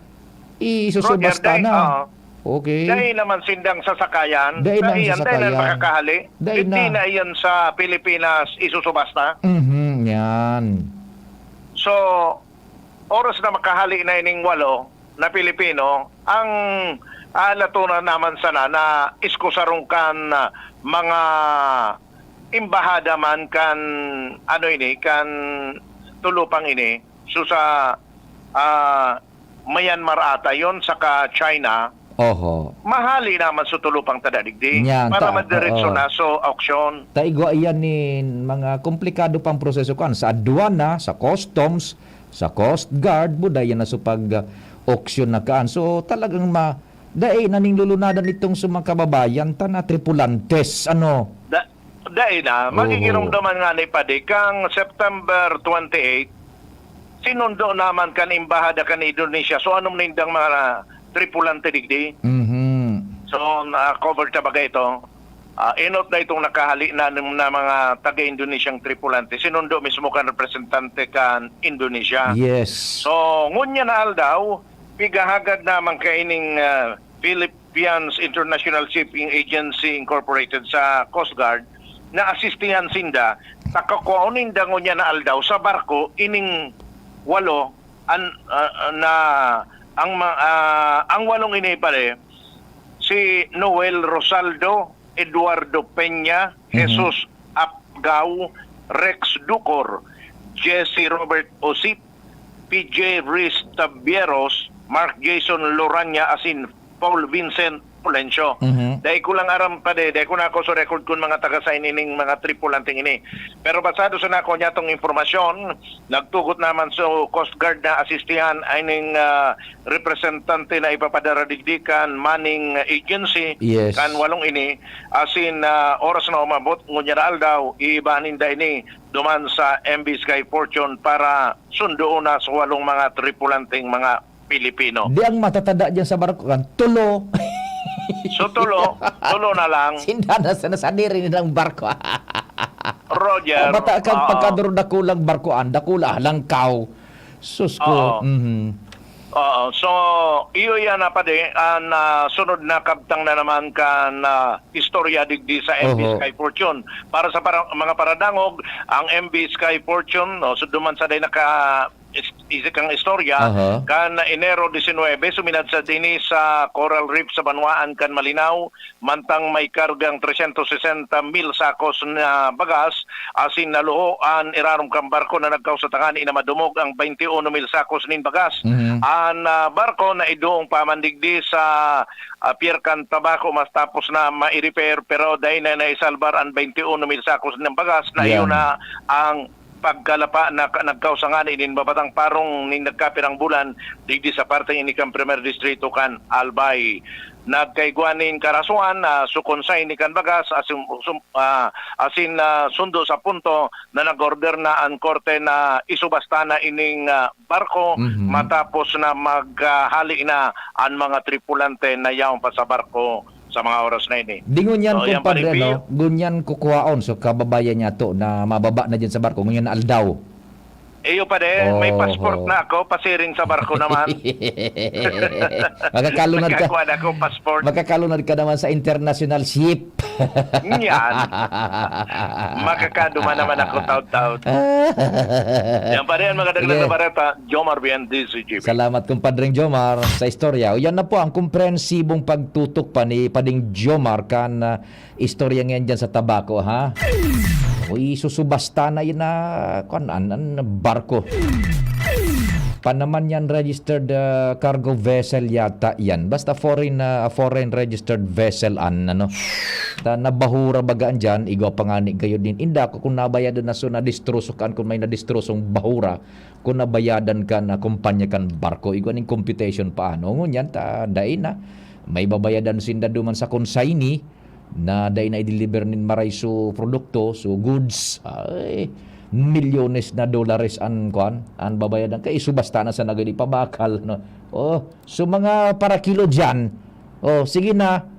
K: Isusubasta na. Okay.
I: Dahil naman sindang sasakayan,
K: dahil
I: na makakahali, hindi na yan sa Pilipinas isusubasta.
K: Yan.
I: So, oras na makahali na ining 8 na Pilipino, ang alatunan naman sana na iskusarong kan mga imbahada man kan kan tulupang ini so sa Myanmar ata yon saka China. Mahali naman sa tulupang tadadigdi para madiretso na so auction.
K: Taigwa iyan ni mga komplikado pang proseso kan sa aduana, sa customs, sa Coast Guard, buday na sa pag-auction na kaan. So talagang naning lulunadan itong sa mga kababayan na tripulantes,
I: dahil na, magigirumdaman nga ni Padi, kang September 28, sinundo naman kan imbahada kan Indonesia. So, anong nindang mga tripulante digdi? So, na-cover tabaga ito. Inot na itong nakahali na mga taga-Indonesiang tripulante. Sinundo mismo kan representante kan Indonesia.
K: Yes.
I: So, ngunya na aldaw, pigahagad naman kaining Philippines International Shipping Agency Incorporated sa Coast Guard na asistihan sinda takakuaunin da ngunya na aldaw sa barko ining walo ang walong ini pare si Noel Rosaldo, Eduardo Peña, Jesus Apgao, Rex Ducor, Jesse Robert Osip, PJ Riz Tabieros, Mark Jason Loranya asin Paul Vincent Polencio. Dahil ko lang aram pa dahil ko na ako sa record kun mga taga-sign ining mga tripulanting ini. Pero basado sa nako niya tong informasyon, nagtugot naman sa Coast Guard na asistihan ining representante na ipapadara digdikan Manning Agency kan walong ini asin oras na umabot ngunya na aldaw ibahanin da ini duman sa MV Sky Fortune para sundoon na sa walong mga tripulanting mga Pilipino.
K: Di ang matatada dyan sa barko kan, tulo.
I: So tulo na lang.
K: Sindana sa nasaniri nilang barko.
I: Roger.
K: Bata ka pagkaduro dakulang barkoan, dakula langkaw. Sus ko.
I: So, iyo yan na pa sunod na kabtang na naman kan istorya digdi sa MV Sky Fortune. Para sa mga paradangog, ang MV Sky Fortune, suduman sa day isikang istorya, kan Enero 19, suminad sa dini sa Coral Reef sa Banwaan kan Malinaw, mantang may kargang 360,000 sakos na bagas, asin naluhoan irarom kang barko na nagkausatangan inamadumog ang 21,000 sakos nin bagas. Ang barko na idoong pamandigdi sa Pier Can Tabaco mas tapos na ma-repair pero dahil na naisalbar ang 21,000 sakos ng bagas na iyon na ang pagkalapa na nagkausangan inin babatang parong ning nagkapirang bulan digdi sa parte ini kan Primer Distrito kan Albay. Nagkaiguanin karasuan na sukonsay ni kan bagas asin sundo sa punto na nag-order na ang korte na isubasta na ining barko matapos na maghali na ang mga tripulante na yaong pa sa barko sa mga oras na ini.
K: Dingon yan so, kumpadre, no? Gunyan kukuhaon. So, kababayan niya to na mababa na dyan sa barko. Gunyan na aldaw.
I: Iyo pa may passport na ako. Pasiring sa barko naman.
K: Magkakalunad ka.
I: Nagkakuha na ako passport.
K: Magkakalunad ka naman sa international ship.
I: Yan. Makakaduma naman ako taut-taut. Yan pa rin mga dagdag na bareta. Jomar Bien, DCGB.
K: Salamat kumpadring Jomar sa istorya. O yan na po ang komprehensibong pagtutok pa ni Pading Jomar kan istorya ngayon dyan sa tabako, ha? Uy, susubasta na yun na barko. Panaman yan registered cargo vessel yata yan. Basta foreign registered vessel nabahura bagaan dyan, igaw pangani kayo din. Inda ko kung nabayadan na so nadistroso kan, kung may nadistrosong bahura, kung nabayadan ka na kumpanya kan barko, igaw ning computation paano. Ngunyan, dain na. May babayadan sinda duman sa consignee na dahil na i-deliver nin maray so produkto, so goods, milyones na dollares an babayadan kay subasta na sa nagadi pabakal, no? So mga para kilo dyan, sige na,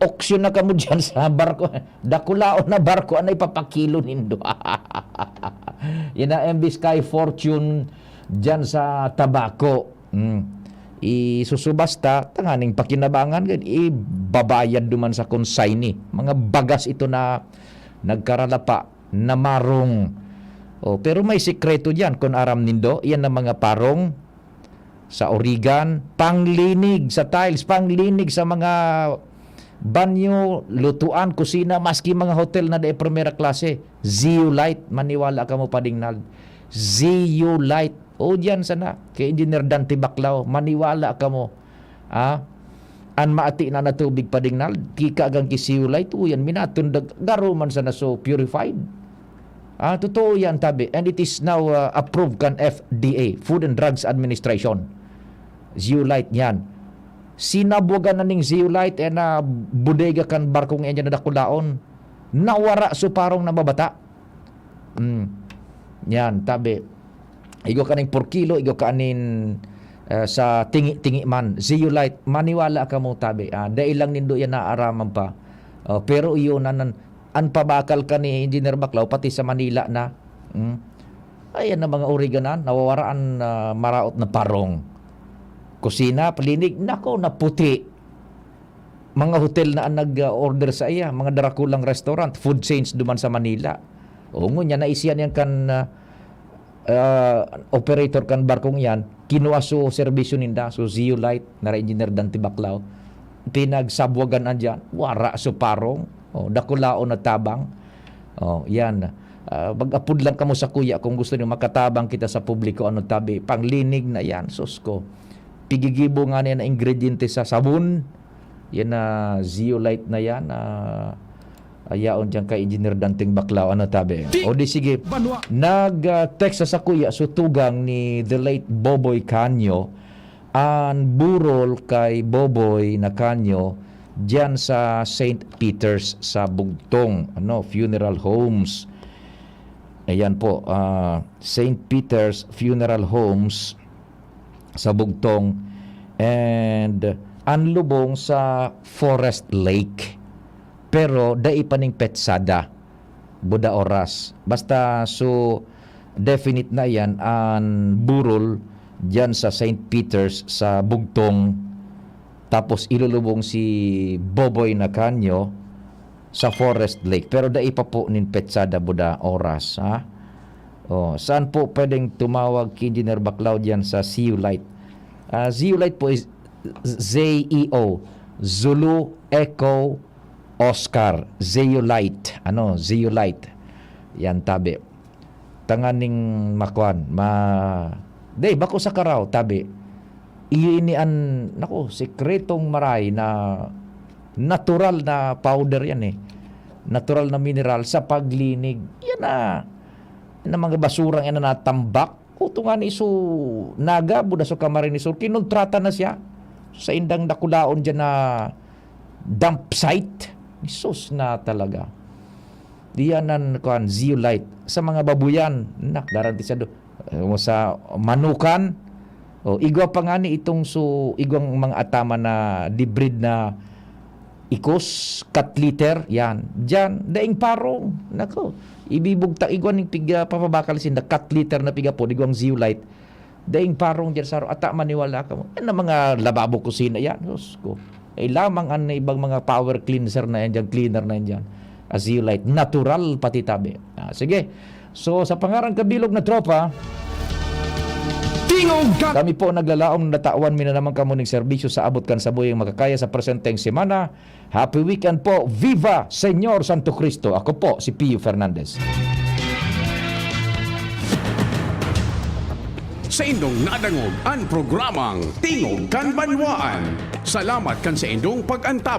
K: auction na kamo dyan sa barko, dakulaon na barko anay papakilo nindo. Yan na MV Sky Fortune dyan sa Tabaco. Isusubasta tanganing pakinabangan ibabayad duman sa consignee mga bagas ito na nagkaralapa na marong pero may sikreto diyan kung aram nindo yan na mga parong sa origan, panglinig sa tiles, panglinig sa mga banyo, lutuan, kusina, maski mga hotel na de primera klase. Zeolite, maniwala ka mo Padingnal, Zeolite. Diyan sana kay Engineer Dante Baclao, maniwala ka mo. An maati na natubig Padingnal, kika agang kisiulite, yan minaton garuman sana so purified. Totoo yan tabi. And it is now approved kan FDA, Food and Drugs Administration. Zeolite yan. Sinabugan na ning zeolite na bodega kan barkong yan na dakulaon. nawara suparong na babata. Yan, tabi. Igo kaning 4 kilo, igo kanin sa tingi-tingi man. Zeolite, maniwala ka mo tabi. Dahil lang nindo yan naaraman pa. Pero iyon an pabakal ka ni Engineer Baclaw pati sa Manila na. Ayan na mga origanan, nawawaraan maraot na parong. Kusina, palinig, nako na puti. Mga hotel na nag-order sa iya, mga darakulang restaurant, food chains duman sa Manila. O ngunya, naisiyan yan kan operator kan barkong yan, kinuha so serbisyo ninda, so Zeolite, na Engineer Dante Baclaw, pinagsabwagan andyan, wara so parong, dakulao na tabang. Yan. Mag-apod lang kamo sa kuya kung gusto niyo makatabang kita sa publiko, ano tabi, panglinig na yan, sus ko. Pigigibo nga niya na ingrediente sa sabon, yan na Zeolite na yan, ayaon dyan kay Engineer Danteng Baclaw, ano tabi. O di sige, nag-text sa kuya, so tugang ni the late Boboy Canyo, ang burol kay Boboy na Canyo, dyan sa St. Peter's sa Bugtong, funeral homes. Ayan po, St. Peter's Funeral Homes sa Bugtong, and anlubong sa Forest Lake. Pero dai paning petsada buda oras. Basta so definite na yan ang burol dyan sa St. Peter's sa Bugtong. Tapos ilulubong si Boboy na Canyo sa Forest Lake. Pero dai pa po nin petsada buda oras, ha? Saan po pwedeng tumawag kay Engineer Baclaw dyan sa Zeolite? Zeolite po is ZEO, Zulu Echo Oscar, Zeolite. Zeolite. Yan tabi. Tanganing makwan, bako sa karaw tabi. Iinian, sekretong maray na natural na powder yan natural na mineral sa paglinig. Yan na mga basurang yan na natambak. Utungan iso naga, buda so kamarin iso, kinontrata na siya sa indang dakulaon dyan na dump site. Isos na talaga. Diyanan kuan Zeolite sa mga babuyan. Garanti siya sa manukan. Igwa pa nga ni itong igwang mga atama na dibrid na ikos, katliter, yan. Diyan, daing parong. Ibibugtak igwan ng piga papabakal sin, katliter na piga po, igwang Zeolite. Daing parong dyan sa ata maniwala ka mo. Yan ang mga lababo kusina yan. Lamang ang ibang mga power cleanser na yan dyan, cleaner na yan dyan. Zeolite, natural pati tabi. Sige. So, sa pangarang kabilog na tropa, kami po naglalaong natawan naman kamuning serbisyo sa abot kan sa buyang makakaya sa presenteng semana. Happy weekend po. Viva Señor Santo Cristo. Ako po si Pio Fernandez.
P: Sa indong nadangog ang programang Tingog kan Banwaan. Salamat kan sa indong pag-antab.